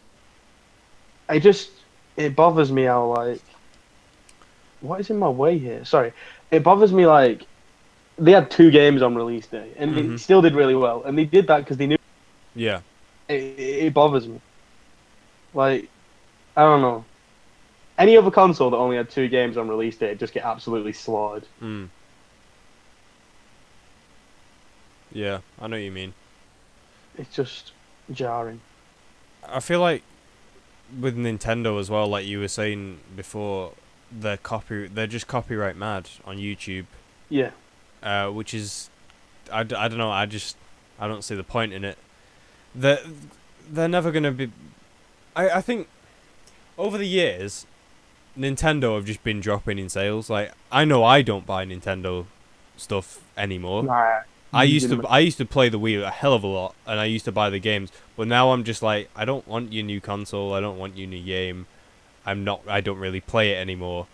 S2: it bothers me how like, what is in my way here? Sorry, it bothers me like, they had 2 games on release day and they still did really well, and they did that because they knew.
S1: Yeah.
S2: It bothers me. Like, I don't know. Any other console that only had 2 games on release day just get absolutely slaughtered.
S1: Yeah, I know what you mean.
S2: It's just jarring.
S1: I feel like with Nintendo as well, like you were saying before, they're just copyright mad on YouTube.
S2: Yeah.
S1: Which is, I don't know. I don't see the point in it. They're never gonna be. I think over the years, Nintendo have just been dropping in sales. Like I know I don't buy Nintendo stuff anymore.
S2: Nah,
S1: I used to play the Wii a hell of a lot, and I used to buy the games. But now I'm just like, I don't want your new console. I don't want your new game. I don't really play it anymore.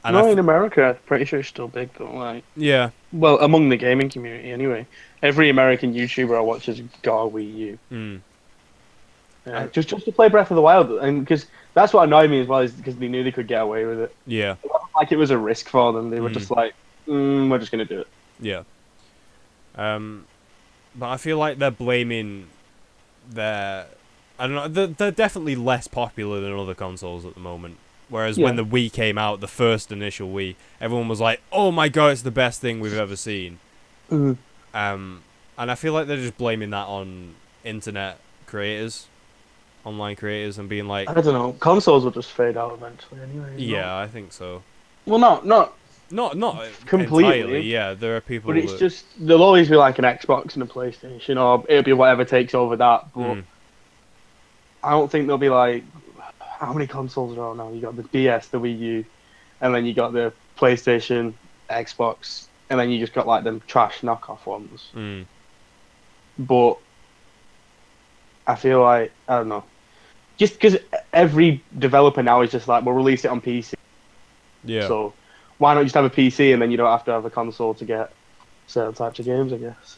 S1: And
S2: in America, I'm pretty sure it's still big though. Like,
S1: yeah.
S2: Well, among the gaming community, anyway. Every American YouTuber I watch has got a Wii U. Just to play Breath of the Wild, and because that's what annoyed me as well, is because they knew they could get away with it.
S1: Yeah.
S2: It wasn't like it was a risk for them. They were just like, we're just gonna do it.
S1: Yeah. But I feel like they're blaming their. I don't know. They're definitely less popular than other consoles at the moment. Whereas when the Wii came out, the first initial Wii, everyone was like, "Oh my god, it's the best thing we've ever seen." And I feel like they're just blaming that on internet creators, online creators, and being like,
S2: I don't know. Consoles will just fade out eventually, anyway.
S1: Yeah, I think so.
S2: Well, not completely.
S1: Entirely, yeah, there are people.
S2: But it's just there'll always be like an Xbox and a PlayStation, or it'll be whatever takes over that. But I don't think there'll be like, how many consoles are out now? You got the DS, the Wii U, and then you got the PlayStation, Xbox, and then you just got like them trash knockoff ones. But I feel like, I don't know, just because every developer now is just like, we'll release it on PC.
S1: Yeah.
S2: So why not just have a PC and then you don't have to have a console to get certain types of games, I guess.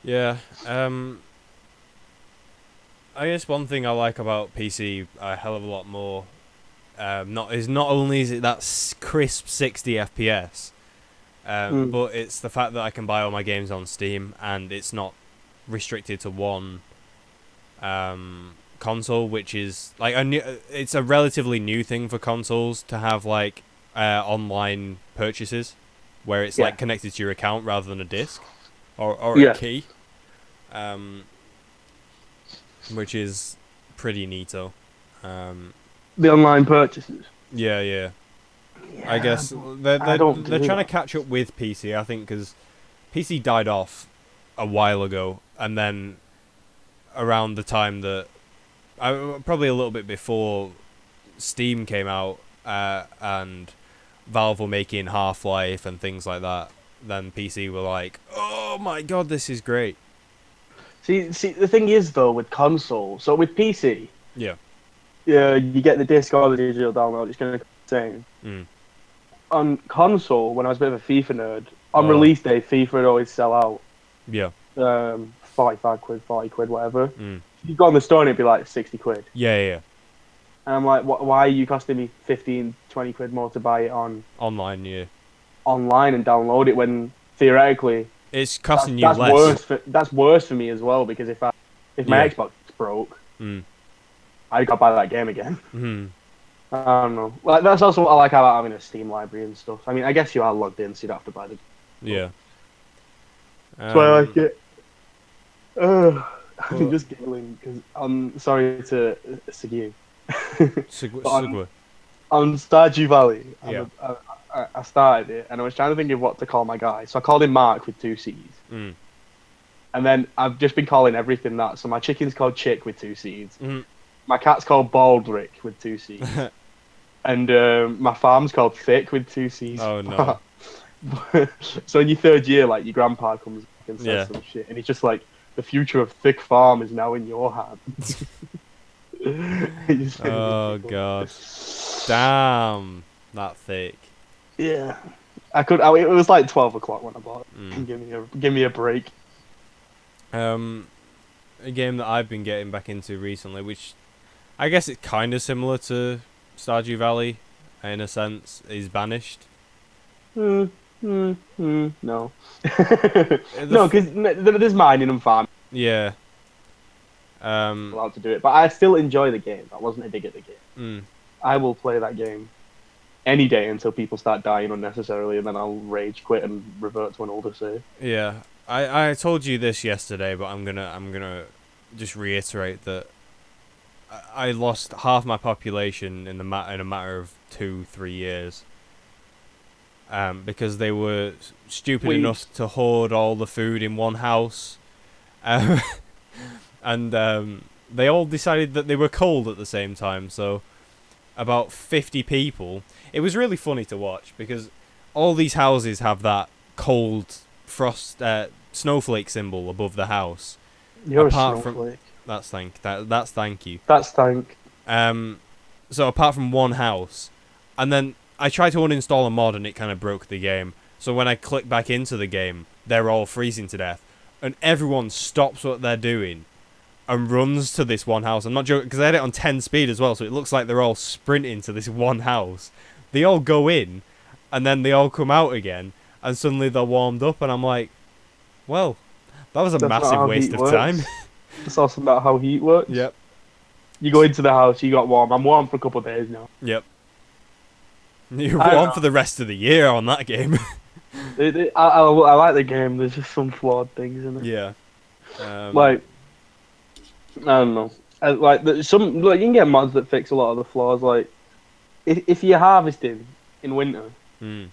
S1: Yeah. I guess one thing I like about PC a hell of a lot more, not only is it that crisp 60 FPS, but it's the fact that I can buy all my games on Steam and it's not restricted to one console, which is like it's a relatively new thing for consoles to have like online purchases where it's like connected to your account rather than a disc or a key. Which is pretty neato.
S2: The online purchases.
S1: Yeah. I guess they're trying to catch up with PC, I think, because PC died off a while ago, and then around the time that probably a little bit before Steam came out and Valve were making Half-Life and things like that, then PC were like, oh my god, this is great.
S2: See, the thing is though with console, so with PC,
S1: yeah,
S2: you get the disc or the digital download. It's gonna be the same. On console, when I was a bit of a FIFA nerd, on release day, FIFA would always sell out.
S1: Yeah.
S2: 45 quid, 40 quid, whatever. If you go on the store and it'd be like 60 quid.
S1: Yeah.
S2: And I'm like, why are you costing me 15, 20 quid more to buy it
S1: online? Yeah.
S2: Online and download it when theoretically
S1: it's costing you less.
S2: That's worse for me as well, because if my Xbox broke, I gotta buy that game again. I don't know. Like, that's also what I like about having a Steam library and stuff. I mean, I guess you are logged in, so you don't have to buy the.
S1: Yeah.
S2: That's why I like it. I'm just giggling because I'm sorry to Segue. On Stardew Valley, I started it and I was trying to think of what to call my guy. So I called him Mark with 2 C's. And then I've just been calling everything that. So my chicken's called Chick with 2 C's. My cat's called Baldrick with 2 C's. And my farm's called Thick with 2 C's.
S1: Oh, no.
S2: So in your 3rd year, like, your grandpa comes back and says some shit. And he's just like, the future of Thick Farm is now in your hands.
S1: Oh, God. Damn. That Thick.
S2: Yeah. It was like 12 o'clock when I bought it. Give me a break.
S1: A game that I've been getting back into recently, which I guess it's kind of similar to Stardew Valley in a sense, is Banished.
S2: No. No, because there's mining and farming.
S1: Yeah.
S2: Allowed to do it, but I still enjoy the game. I wasn't a dig at the game. I will play that game any day until people start dying unnecessarily, and then I'll rage quit and revert to an older save.
S1: Yeah, I told you this yesterday, but I'm gonna just reiterate that I lost half my population in a matter of 2-3 years. Because they were stupid enough to hoard all the food in one house. And they all decided that they were cold at the same time. So about 50 people. It was really funny to watch because all these houses have that cold frost snowflake symbol above the house.
S2: You're apart a snowflake.
S1: That's thank you.
S2: That's thank.
S1: So apart from one house, and then I tried to uninstall a mod and it kind of broke the game. So when I click back into the game, they're all freezing to death. And everyone stops what they're doing and runs to this one house. I'm not joking, because I had it on 10 speed as well, so it looks like they're all sprinting to this one house. They all go in, and then they all come out again, and suddenly they're warmed up, and I'm like, well, that was a massive waste of time.
S2: That's also about how heat works.
S1: Yep.
S2: You go into the house, you got warm. I'm warm for a couple of days now.
S1: Yep. You're warm for the rest of the year on that game.
S2: I like the game. There's just some flawed things in it.
S1: Yeah.
S2: Like, I don't know. You can get mods that fix a lot of the flaws. Like, if you're harvesting in winter, in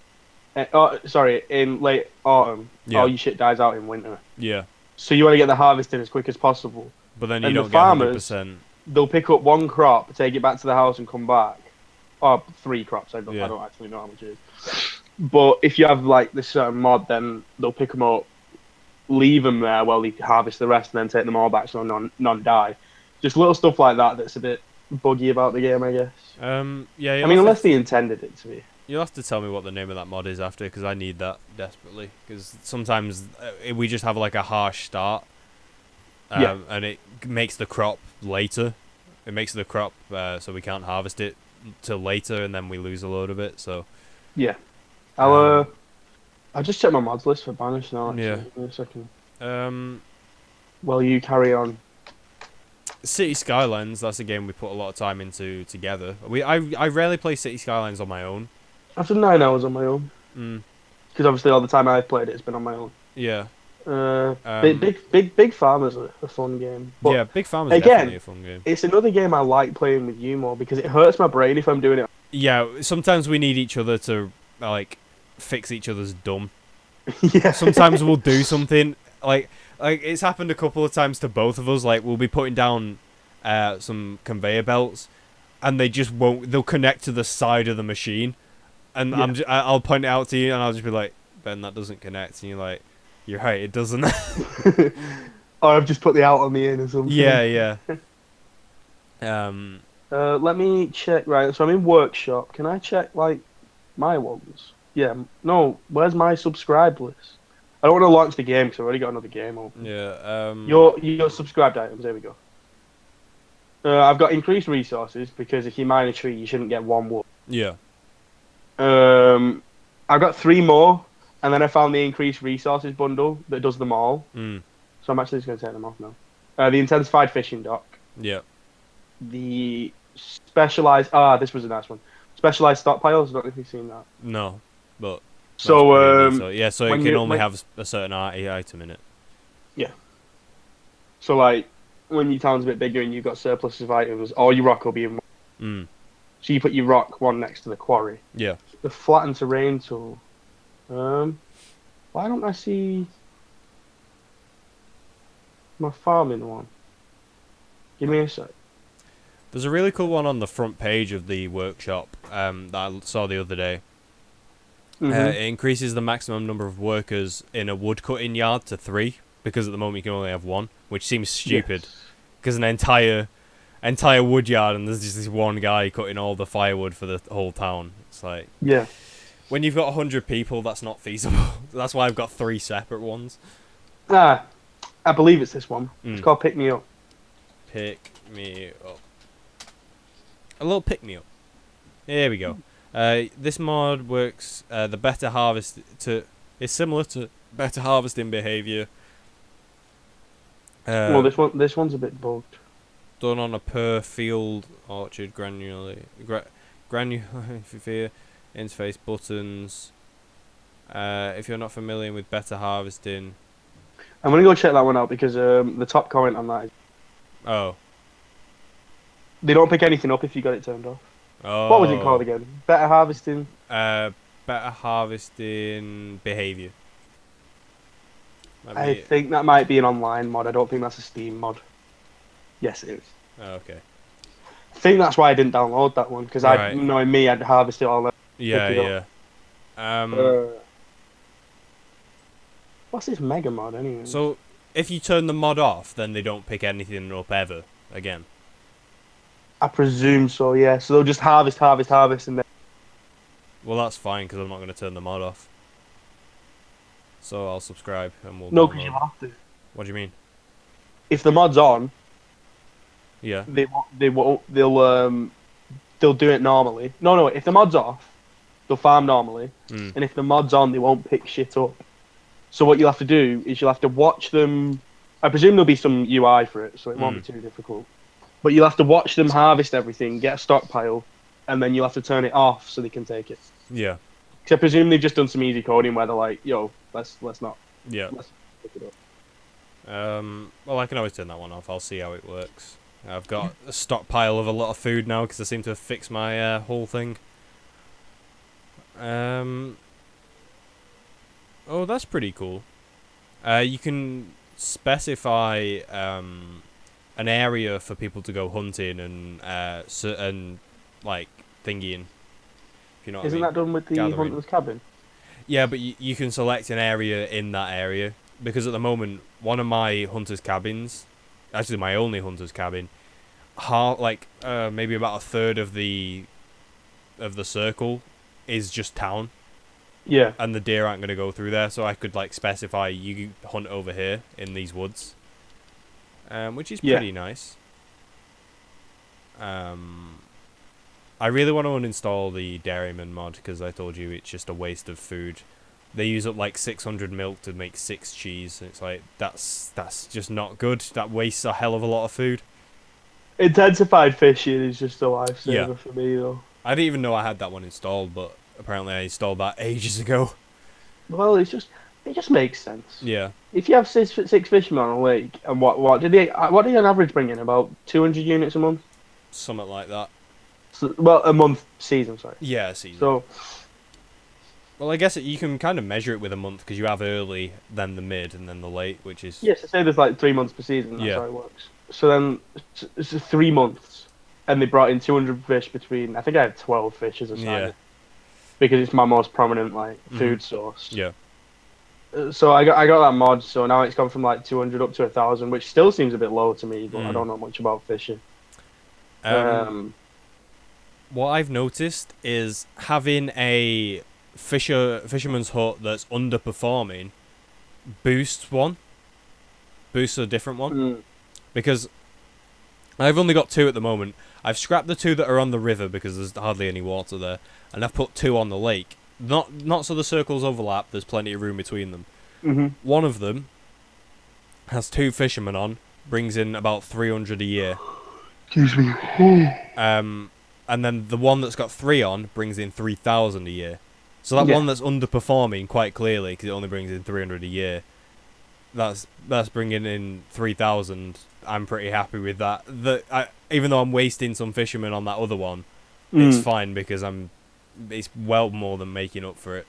S2: late autumn, all your shit dies out in winter.
S1: Yeah.
S2: So you want to get the harvesting as quick as possible.
S1: But then you don't get 100%.
S2: They'll pick up one crop, take it back to the house, and come back. Or 3 crops. I don't actually know how much it is. But if you have like this certain mod, then they'll pick them up, leave them there while they harvest the rest, and then take them all back so none die. Just little stuff like that that's a bit buggy about the game, I guess.
S1: Yeah.
S2: I mean, unless they intended it to be.
S1: You'll have to tell me what the name of that mod is after, because I need that desperately. Because sometimes we just have like a harsh start, and it makes the crop later. It makes the crop so we can't harvest it till later, and then we lose a load of it. So
S2: yeah, I'll just check my mods list for Banish now. Actually,
S1: yeah,
S2: in a second. Well, you carry on.
S1: City Skylines. That's a game we put a lot of time into together. I rarely play City Skylines on my own.
S2: I've done 9 hours on my own. Because obviously all the time I've played it's been on my own.
S1: Yeah.
S2: Big Farmer's a fun game. But
S1: yeah, Big Farmer's definitely a fun game.
S2: It's another game I like playing with you more because it hurts my brain if I'm doing it.
S1: Yeah, sometimes we need each other to like fix each other's dumb.
S2: Yeah.
S1: Sometimes we'll do something like it's happened a couple of times to both of us. Like we'll be putting down some conveyor belts, and they just won't. They'll connect to the side of the machine, and
S2: Yeah.
S1: I'll point it out to you, and I'll just be like, Ben, that doesn't connect, and you're like, you're right, it doesn't.
S2: Or I've just put the out on the in or something.
S1: Yeah.
S2: Let me check. Right, so I'm in workshop. Can I check like my ones? Yeah. No. Where's my subscribed list? I don't want to launch the game because I've already got another game open.
S1: Yeah.
S2: Your subscribed items. There we go. I've got increased resources because if you mine a tree, you shouldn't get one wood.
S1: Yeah.
S2: I've got 3 more, and then I found the increased resources bundle that does them all.
S1: Mm.
S2: So I'm actually just going to take them off now. The intensified fishing dock.
S1: Yeah.
S2: The specialized. This was a nice one. Specialized stockpiles. I don't know if you've seen that.
S1: No, but
S2: So,
S1: so it can only have a certain item in it.
S2: Yeah. So like, when your town's a bit bigger and you've got surpluses of items, all your rock will be in one.
S1: Mm.
S2: So you put your rock one next to the quarry.
S1: Yeah.
S2: The flattened terrain tool. Why don't I see my farming one? Give me a sec.
S1: There's a really cool one on the front page of the workshop that I saw the other day. It increases the maximum number of workers in a wood cutting yard to 3 because at the moment you can only have 1, which seems stupid because an entire wood yard and there's just this one guy cutting all the firewood for the whole town. It's like when you've got 100 people, that's not feasible. That's why I've got 3 separate ones.
S2: I believe it's this one. It's called Pick Me Up.
S1: Pick me up. A little pick me up. Here we go. This mod works. The better harvest is similar to better harvesting behavior.
S2: Well, this one's a bit bugged.
S1: Done on a per field orchard granular interface buttons. If you're not familiar with better harvesting,
S2: I'm gonna go check that one out because the top comment on that is they don't pick anything up if you got it turned off.
S1: Oh.
S2: What was it called again? Better harvesting.
S1: Better harvesting behavior.
S2: I think that might be an online mod. I don't think that's a Steam mod. Yes, it is.
S1: Oh, okay.
S2: I think that's why I didn't download that one because knowing me, I'd harvest it all.
S1: Yeah.
S2: What's this mega mod anyway?
S1: So, if you turn the mod off, then they don't pick anything up ever again.
S2: I presume so, yeah. So they'll just harvest, and then...
S1: Well, that's fine, because I'm not going to turn the mod off. So I'll subscribe, and we'll...
S2: No, because you'll have to.
S1: What do you mean?
S2: If the mod's on...
S1: Yeah.
S2: They'll do it normally. No, if the mod's off, they'll farm normally. And if the mod's on, they won't pick shit up. So what you'll have to do is you'll have to watch them... I presume there'll be some UI for it, so it won't be too difficult. But you'll have to watch them harvest everything, get a stockpile, and then you'll have to turn it off so they can take it.
S1: Yeah.
S2: Because I presume they've just done some easy coding where they're like, yo, let's not.
S1: Yeah.
S2: Let's pick it up.
S1: Well, I can always turn that one off. I'll see how it works. I've got a stockpile of a lot of food now because I seem to have fixed my whole thing. Oh, that's pretty cool. You can specify an area for people to go hunting and like thingying. If you know what
S2: Isn't
S1: I mean?
S2: that done with the Hunter's Cabin?
S1: Yeah, but you can select an area in that area because at the moment one of my hunter's cabins, actually my only hunter's cabin, maybe about a third of the circle is just town.
S2: Yeah.
S1: And the deer aren't going to go through there, so I could like specify you hunt over here in these woods, which is pretty nice. I really want to uninstall the Dairyman mod because I told you it's just a waste of food. They use up like 600 milk to make 6 cheese. And it's like that's just not good. That wastes a hell of a lot of food.
S2: Intensified fishing is just a lifesaver for me though.
S1: I didn't even know I had that one installed, but apparently I installed that ages ago.
S2: Well, it just makes sense.
S1: Yeah.
S2: If you have six fishermen on a lake, and what did they on average bring in? About 200 units a month.
S1: Something like that.
S2: So, well, a month season, sorry.
S1: Yeah, season.
S2: So,
S1: Well, I guess you can kind of measure it with a month because you have early, then the mid, and then the late, which is
S2: Yes, I say there's like 3 months per season. That's how it works. So then it's 3 months, and they brought in 200 fish between. I think I had 12 fish as a signing because it's my most prominent like food source.
S1: Yeah.
S2: So I got that mod. So now it's gone from like 200 up to 1,000, which still seems a bit low to me. But I don't know much about fishing.
S1: What I've noticed is having a fisherman's hut that's underperforming boosts a different one, because I've only got 2 at the moment. I've scrapped the 2 that are on the river because there's hardly any water there, and I've put 2 on the lake. Not so the circles overlap. There's plenty of room between them. One of them has 2 fishermen on, brings in about 300 a year.
S2: Excuse me.
S1: And then the one that's got 3 on brings in 3,000 a year. So that one that's underperforming quite clearly because it only brings in 300 a year. That's bringing in 3,000. I'm pretty happy with that. Even though I'm wasting some fishermen on that other one, it's fine because it's well more than making up for it.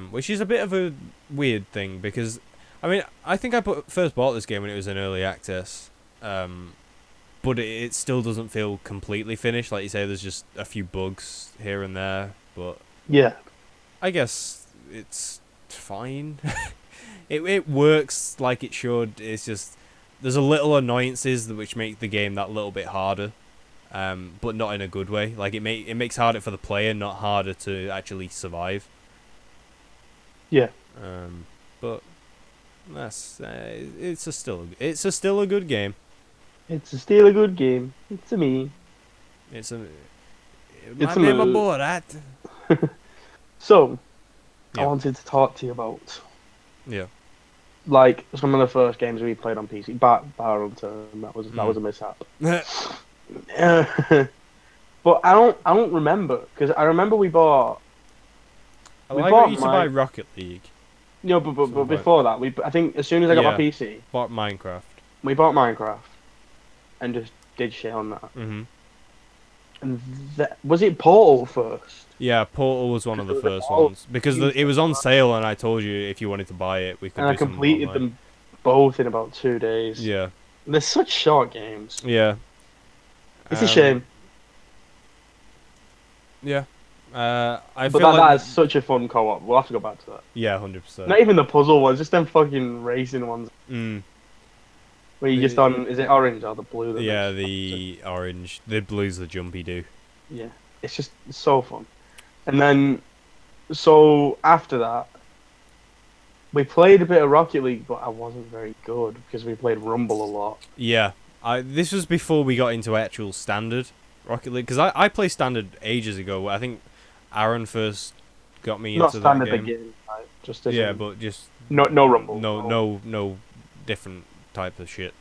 S1: Which is a bit of a weird thing because, I mean, I think I first bought this game when it was in early access. But it still doesn't feel completely finished. Like you say, there's just a few bugs here and there. But
S2: yeah,
S1: I guess it's fine. It works like it should. It's just there's a little annoyances which make the game that little bit harder, but not in a good way. Like it makes harder for the player, not harder to actually survive.
S2: Yeah.
S1: But that's it's still a good game.
S2: It's still a good game. It's a me.
S1: It's a
S2: my
S1: boy, right?
S2: So, I wanted to talk to you about like some of the first games we played on PC. Bar Hunter, and that was a mishap. But I don't remember because I remember we bought.
S1: I got you to buy Rocket League.
S2: No, but before that, I think as soon as I got my PC,
S1: bought Minecraft.
S2: We bought Minecraft, and just did shit on that. And was it Portal first?
S1: Yeah, Portal was one of the first ones because it was on sale, and I told you if you wanted to buy it, we could. And I
S2: completed them both in about 2 days.
S1: Yeah,
S2: they're such short games.
S1: Yeah,
S2: it's a shame.
S1: Yeah, I
S2: feel that is such a fun co-op. We'll have to go back to that.
S1: Yeah, 100%.
S2: Not even the puzzle ones, just them fucking racing ones. Where you just on, is it orange or the blue?
S1: The orange. The blue's the jumpy do.
S2: Yeah, it's just so fun. And then, so after that, we played a bit of Rocket League, but I wasn't very good because we played Rumble a lot.
S1: Yeah, this was before we got into actual standard Rocket League because I played standard ages ago. I think Aaron first got me into that game. Not standard
S2: again, right? Just
S1: but just
S2: no Rumble.
S1: No different type of shit.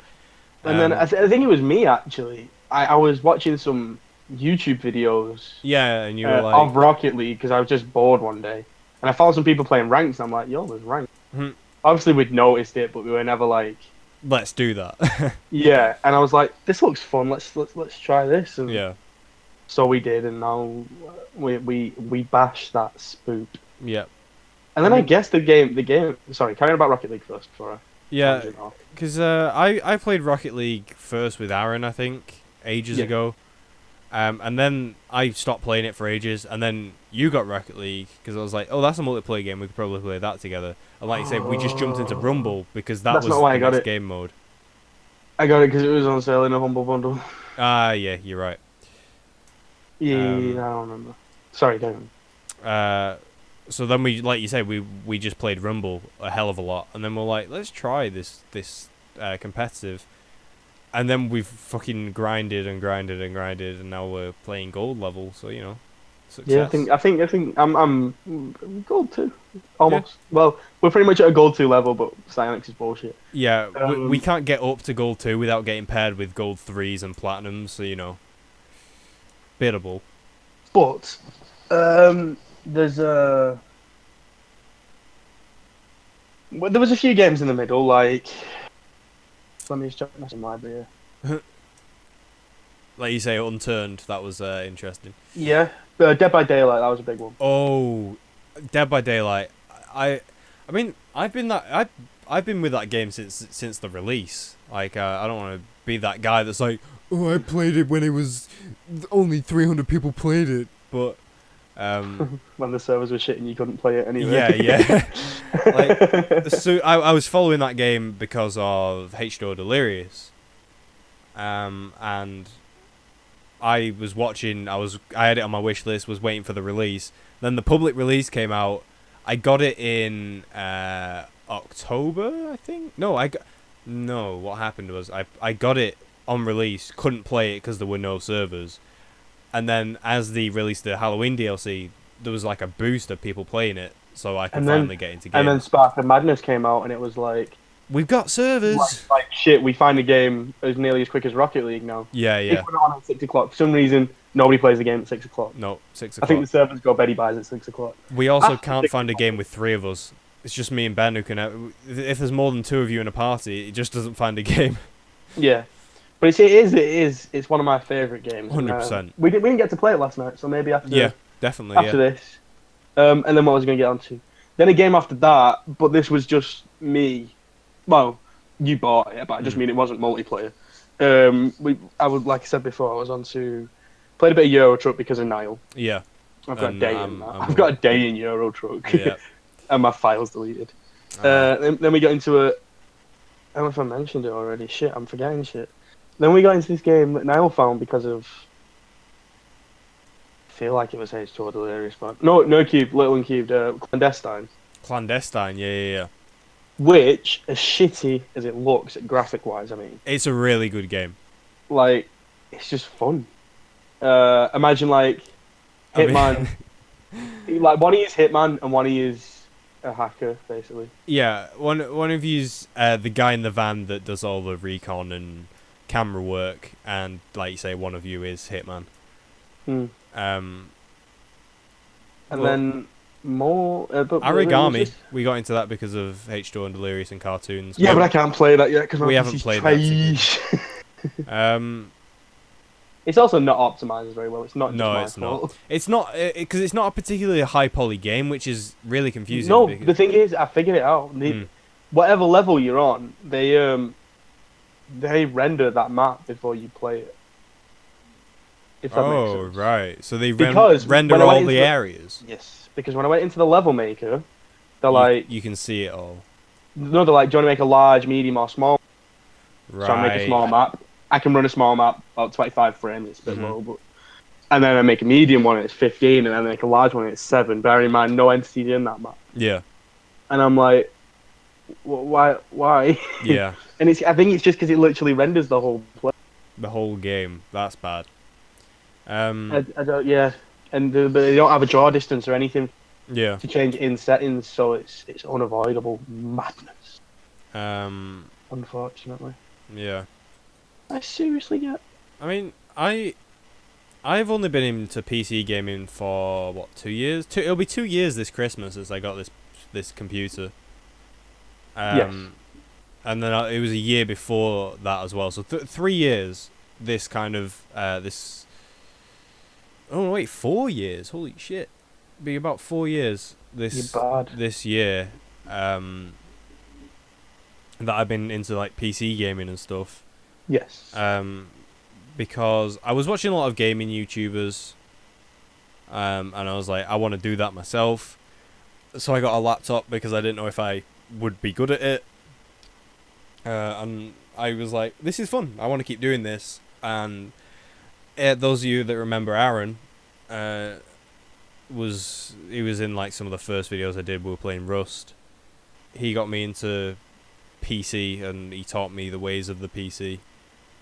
S2: And then I think it was me actually. I was watching some YouTube videos.
S1: Yeah, and you were like
S2: of Rocket League because I was just bored one day, and I found some people playing ranks. And I'm like, yo, there's ranked. Obviously, we'd noticed it, but we were never like,
S1: let's do that.
S2: Yeah, and I was like, this looks fun. Let's try this. And
S1: yeah.
S2: So we did, and now we bashed that spoop.
S1: Yeah.
S2: And then I guess the game. Sorry, carrying about Rocket League first before I.
S1: Yeah, because I played Rocket League first with Aaron, I think, ages ago. And then I stopped playing it for ages, and then you got Rocket League, because I was like, oh, that's a multiplayer game, we could probably play that together. And like you said, we just jumped into Rumble, because that's was the next game mode.
S2: I got it because it was on sale in a Humble Bundle.
S1: Ah, yeah, you're right.
S2: Yeah, I don't remember. Sorry, don't.
S1: So then we, like you said, we just played Rumble a hell of a lot, and then we're like, let's try this competitive, and then we've fucking grinded, and now we're playing gold level. So success.
S2: Yeah, I think I'm gold 2, almost. Yeah. Well, we're pretty much at a gold 2 level, but Psyonix is bullshit.
S1: Yeah, we can't get up to gold 2 without getting paired with gold 3s and platinums. So biddable.
S2: But there's there was a few games in the middle, like let me just check my library here.
S1: like you say, Unturned. That was interesting.
S2: Yeah, Dead by Daylight, that was a big one.
S1: Oh, Dead by Daylight. I mean, I've been with that game since the release. Like, I don't want to be that guy that's like, oh, I played it when it was only 300 people played it, but
S2: when the servers were shit and you couldn't play it anyway.
S1: yeah. Like, so I was following that game because of H2O Delirious, and I was watching. I had it on my wish list. Was waiting for the release. Then the public release came out. I got it in October, I think. No. What happened was I got it on release. Couldn't play it because there were no servers. And then as they released the Halloween DLC, there was like a boost of people playing it, so I could finally get into games.
S2: And then Spark of Madness came out, and it was like,
S1: we've got servers.
S2: Like shit, we find a game as nearly as quick as Rocket League now.
S1: Yeah.
S2: They put it on at 6 o'clock. For some reason, nobody plays the game at 6 o'clock.
S1: No, 6 o'clock.
S2: I think the servers go Betty buys at 6 o'clock.
S1: We also can't find a game with 3 of us. It's just me and Ben who can. If there's more than 2 of you in a party, it just doesn't find a game.
S2: Yeah. But it is. It's one of my favourite games.
S1: 100%.
S2: We didn't get to play it last night, so maybe after.
S1: Yeah, definitely.
S2: After this, and then what was I going to get onto? Then a game after that, but this was just me. Well, you bought it, but I just mean it wasn't multiplayer. Like I said before, I was played a bit of Euro Truck because of Niall.
S1: Yeah.
S2: I've got a day in that. I've got a day in Euro Truck.
S1: Yeah.
S2: And my file's deleted. Then we got into I don't know if I mentioned it already. Shit, I'm forgetting shit. Then we got into this game that Niall found because of. I feel like it was H2O Delirious, but no Cube, Little and Cubed, Clandestine.
S1: Clandestine, yeah.
S2: Which, as shitty as it looks, graphic-wise, I mean,
S1: it's a really good game.
S2: Like, it's just fun. Imagine like Hitman. Like one of you is Hitman and one of you is a hacker, basically.
S1: Yeah, one of you's the guy in the van that does all the recon and camera work, and like you say, one of you is Hitman.
S2: And then more
S1: Origami. We got into that because of H2O and Delirious and cartoons.
S2: Yeah, but I can't play that yet because
S1: we haven't played that.
S2: It's also not optimized very well. It's not.
S1: No, it's not. It's not because it's not a particularly high poly game, which is really confusing.
S2: No, the thing is, I figured it out. Whatever level you're on, they render that map before you play it. If that makes sense.
S1: Right. So they render all the areas.
S2: Yes, because when I went into the level maker, they're
S1: you can see it all.
S2: No, they're like, do you want to make a large, medium, or small?
S1: Right.
S2: So I make a small map. I can run a small map about 25 frames. It's a bit low, but and then I make a medium one. It's 15, and then I make a large one. It's 7. Bearing in mind, no entities in that map.
S1: Yeah.
S2: And I'm like, why?
S1: Yeah.
S2: And I think it's just because it literally renders the whole play.
S1: The whole game. That's bad.
S2: I don't. Yeah, and they don't have a draw distance or anything.
S1: Yeah.
S2: To change in settings, so it's unavoidable madness. Unfortunately.
S1: Yeah.
S2: I seriously get.
S1: I mean, I've only been into PC gaming for what, 2 years? It'll be 2 years this Christmas since I got this computer.
S2: Yes.
S1: And then it was a year before that as well. So 3 years. This kind of this. Oh wait, 4 years. Holy shit! Be about 4 years this year. That I've been into like PC gaming and stuff.
S2: Yes.
S1: Because I was watching a lot of gaming YouTubers. And I was like, I want to do that myself. So I got a laptop because I didn't know if I would be good at it. And I was like, this is fun. I want to keep doing this. And those of you that remember Aaron, he was in like some of the first videos I did. We were playing Rust. He got me into PC and he taught me the ways of the PC,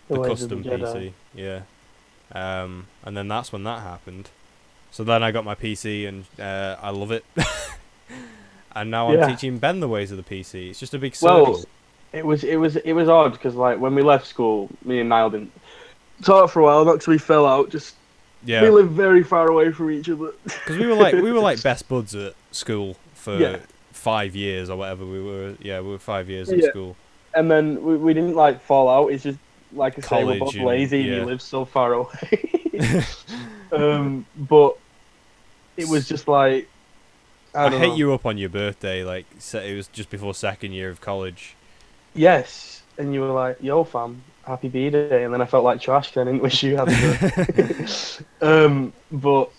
S1: the custom PC. Yeah. And then that's when that happened. So then I got my PC and I love it. And now I'm teaching Ben the ways of the PC. It's just a big circle.
S2: Well, it was odd because like when we left school, me and Niall didn't talk for a while. Not because we fell out, just we lived very far away from each other.
S1: Because we were like best buds at school for 5 years or whatever. We were 5 years at school.
S2: And then we didn't like fall out. It's just like I say, we're
S1: college
S2: both
S1: and-
S2: lazy and
S1: yeah.
S2: you live so far away. But it was just like I
S1: I
S2: don't
S1: hit
S2: know.
S1: you up on your birthday. Like it was just before second year of college.
S2: Yes, and you were like, "Yo, fam, happy B-Day," and then I felt like trash 'cause I didn't wish you happy birthday. But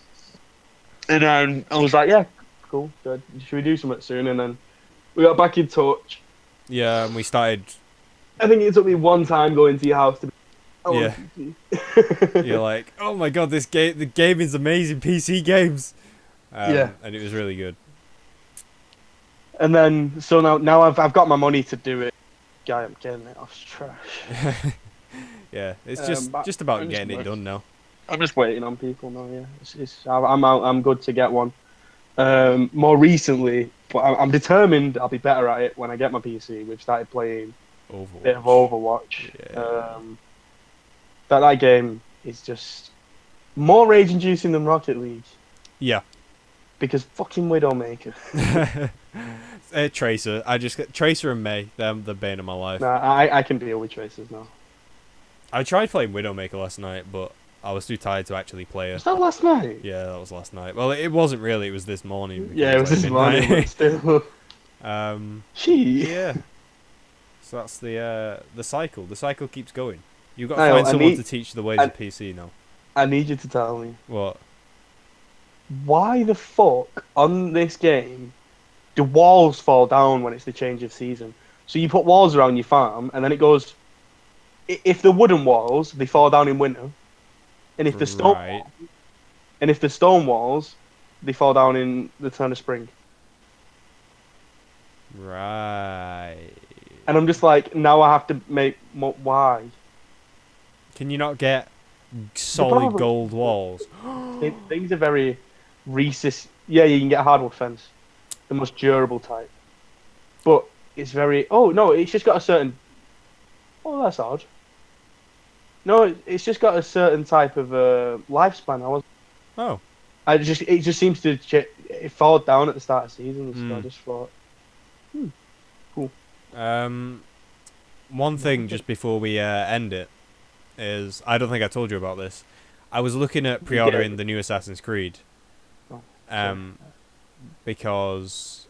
S2: and then I was like, "Yeah, cool, good. Should we do something soon?" And then we got back in touch.
S1: Yeah, and we started.
S2: I think it took me one time going to your house to be. I want
S1: Yeah.
S2: a PC.
S1: You're like, oh my god, the gaming's amazing, PC games.
S2: Yeah.
S1: And it was really good.
S2: And then so now I've got my money to do it. Guy, I'm getting it off trash.
S1: Yeah, it's
S2: But
S1: just about
S2: I'm just
S1: getting it done now.
S2: I'm just waiting on people now. Yeah, I'm good to get one. More recently, but I'm determined I'll be better at it when I get my PC. We've started playing a bit of Overwatch.
S1: Yeah.
S2: That game is just more rage-inducing than Rocket League
S1: Yeah.
S2: because fucking Widowmaker.
S1: Tracer. Tracer and May. They're the bane of my life.
S2: Nah, I can deal with Tracers now.
S1: I tried playing Widowmaker last night, but I was too tired to actually play her.
S2: Was that last night?
S1: Yeah, that was last night. Well, it wasn't really. It was this morning.
S2: Yeah, it was
S1: like
S2: this morning, but still. Gee.
S1: Yeah. So that's the cycle. The cycle keeps going. You've got to
S2: Niall,
S1: find someone to teach the ways of PC now.
S2: I need you to tell me
S1: What?
S2: why the fuck on this game do walls fall down when it's the change of season? So you put walls around your farm, and then it goes. If the wooden walls, they fall down in winter, and if the stone walls, they fall down in the turn of spring.
S1: Right.
S2: And I'm just like, now I have to make why?
S1: Can you not get solid gold walls?
S2: Things are very resist. Yeah, you can get a hardwood fence, the most durable type, but it's very. Oh no, it's just got a certain. Oh, that's odd. No, it's just got a certain type of lifespan.
S1: Oh.
S2: It just seems to it fall down at the start of season. So I just thought, cool.
S1: One thing just before we end it is I don't think I told you about this. I was looking at pre-ordering the new Assassin's Creed. Because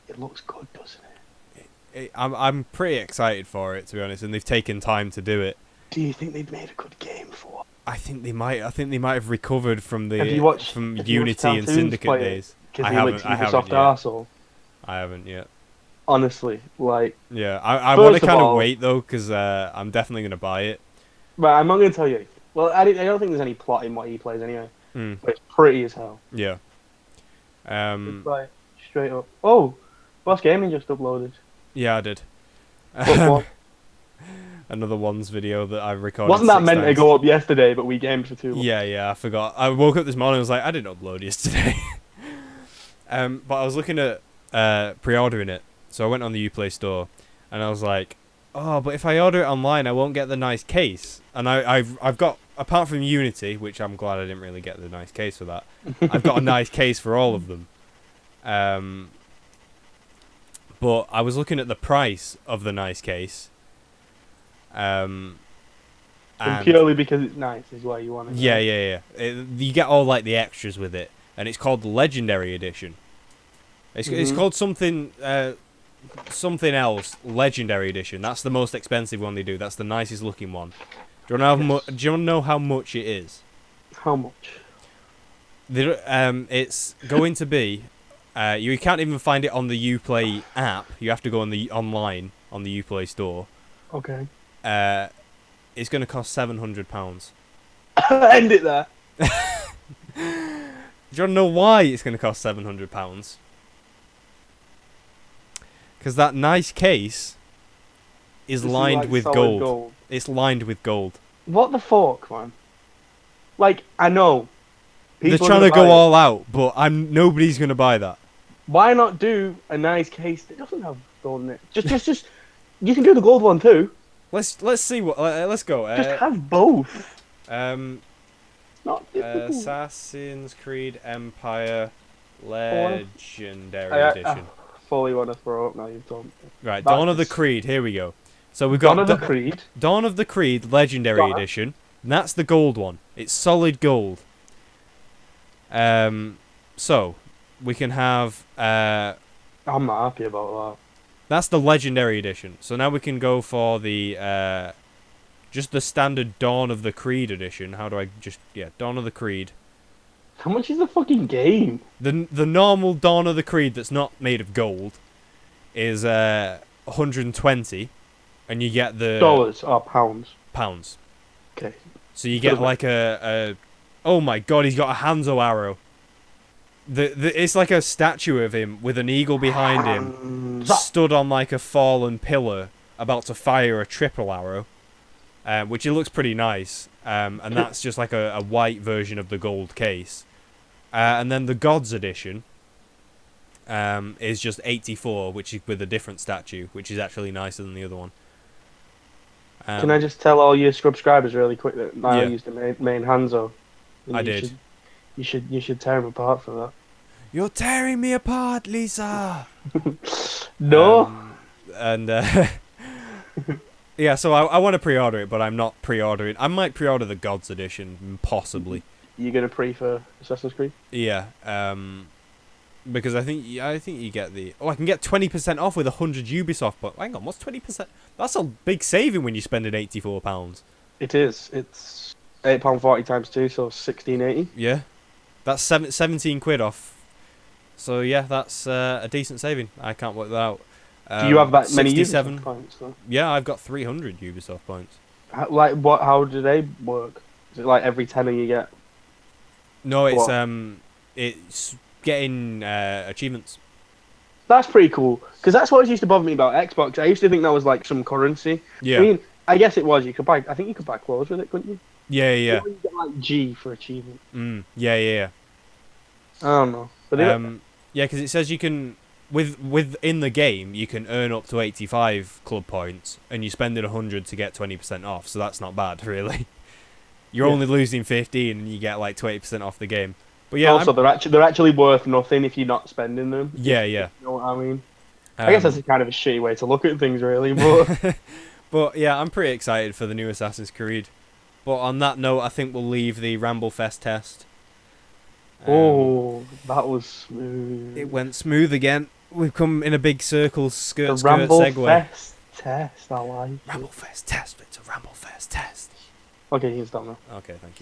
S2: it looks good, doesn't it?
S1: I'm pretty excited for it, to be honest, and they've taken time to do it.
S2: Do you think they've made a good game for?
S1: I think they might. I think they might have recovered from the
S2: from
S1: Unity and Syndicate days.
S2: I haven't yet.
S1: I haven't yet.
S2: Honestly, like.
S1: Yeah, I want to kind of wait though, because I'm definitely gonna buy it.
S2: But I'm not gonna tell you. Well, I don't think there's any plot in what he plays anyway. But it's pretty as hell.
S1: Yeah.
S2: It's like straight up. Oh, Boss Gaming just uploaded.
S1: Yeah, I did. Another one's video that I recorded.
S2: Wasn't that meant to go up yesterday, but we gamed for too long.
S1: Yeah, I forgot. I woke up this morning and was like, I didn't upload yesterday. But I was looking at pre-ordering it. So I went on the Uplay store and I was like, oh, but if I order it online, I won't get the nice case. And I've got, apart from Unity, which I'm glad I didn't really get the nice case for that, I've got a nice case for all of them. But I was looking at the price of the nice case. And
S2: purely because it's nice is why you want it.
S1: Yeah. You get all like the extras with it, and it's called the Legendary Edition. It's called something else. Legendary Edition. That's the most expensive one they do. That's the nicest looking one. Do you want to know how much it is?
S2: How much?
S1: It's going to be. You can't even find it on the Uplay app. You have to go on the online on the Uplay store.
S2: Okay.
S1: It's going to cost £700.
S2: End it there.
S1: Do you want to know why it's going to cost £700? Because that nice case is lined with gold. It's lined with gold.
S2: What the fuck, man? Like, I know.
S1: They're trying to go all out, but nobody's going to buy that.
S2: Why not do a nice case that doesn't have gold in it? Just you can do the gold one too.
S1: Let's see what. Let's go.
S2: Just have both.
S1: Not difficult. Assassin's Creed Empire Legendary Edition.
S2: Fully want to throw up now. You've done.
S1: Right, Dawn of the Creed. Here we go. So we've
S2: Dawn
S1: got
S2: of the Creed.
S1: Dawn of the Creed Legendary
S2: Dawn.
S1: Edition. And that's the gold one. It's solid gold. So we can have
S2: I'm not happy about
S1: that's the Legendary Edition. So now we can go for the just the standard Dawn of the Creed edition. How do I Dawn of the Creed.
S2: that. How much is the fucking game?
S1: The normal Dawn of the Creed that's not made of gold is 120, and you get the
S2: Dollars or pounds?
S1: pounds.
S2: Okay.
S1: So you get like a oh my god, he's got a Hanzo arrow. It's like a statue of him with an eagle behind him, stood on like a fallen pillar, about to fire a triple arrow, which it looks pretty nice. And that's just like a white version of the gold case. And then the Gods edition is just 84, which is with a different statue, which is actually nicer than the other one.
S2: Can I just tell all your subscribers really quick that I used the main Hanzo?
S1: I did.
S2: You should tear him apart for that.
S1: You're tearing me apart, Lisa.
S2: No.
S1: Yeah, so I want to pre-order it, but I'm not pre-ordering. I might pre-order the Gods edition, possibly.
S2: You're gonna pre for Assassin's Creed?
S1: Yeah. Because I think you get the I can get 20% off with 100 Ubisoft. But hang on, what's 20%? That's a big saving when you spend an £84.
S2: It is. It's £8.40 times 2, so 16.80.
S1: Yeah, that's 17 quid off. So yeah, that's a decent saving. I can't work that out.
S2: Do you have that many
S1: 67
S2: Ubisoft points? Though?
S1: Yeah, I've got 300 Ubisoft points.
S2: How do they work? Is it like every tenner you get?
S1: No, it's getting achievements.
S2: That's pretty cool, because that's what used to bother me about Xbox. I used to think that was like some currency.
S1: Yeah.
S2: I mean, I guess it was. I think you could buy clothes with it, couldn't you?
S1: Yeah.
S2: You get like G for achievement.
S1: Yeah.
S2: I don't know. But
S1: yeah, because it says you can within the game you can earn up to 85 club points, and you spend it 100 to get 20% off. So that's not bad, really. You're only losing 15, and you get like 20% off the game. But yeah,
S2: also they're actually worth nothing if you're not spending them.
S1: Yeah.
S2: You know what I mean? I guess that's a kind of a shitty way to look at things, really. But
S1: but yeah, I'm pretty excited for the new Assassin's Creed. But on that note, I think we'll leave the Ramble Fest test.
S2: That was smooth.
S1: It went smooth again. We've come in a big circle, skirt
S2: Ramble
S1: segue.
S2: Fest test, I like
S1: Ramble Fest test. It's a Ramble Fest test.
S2: Okay, you can stop now.
S1: Okay, thank you.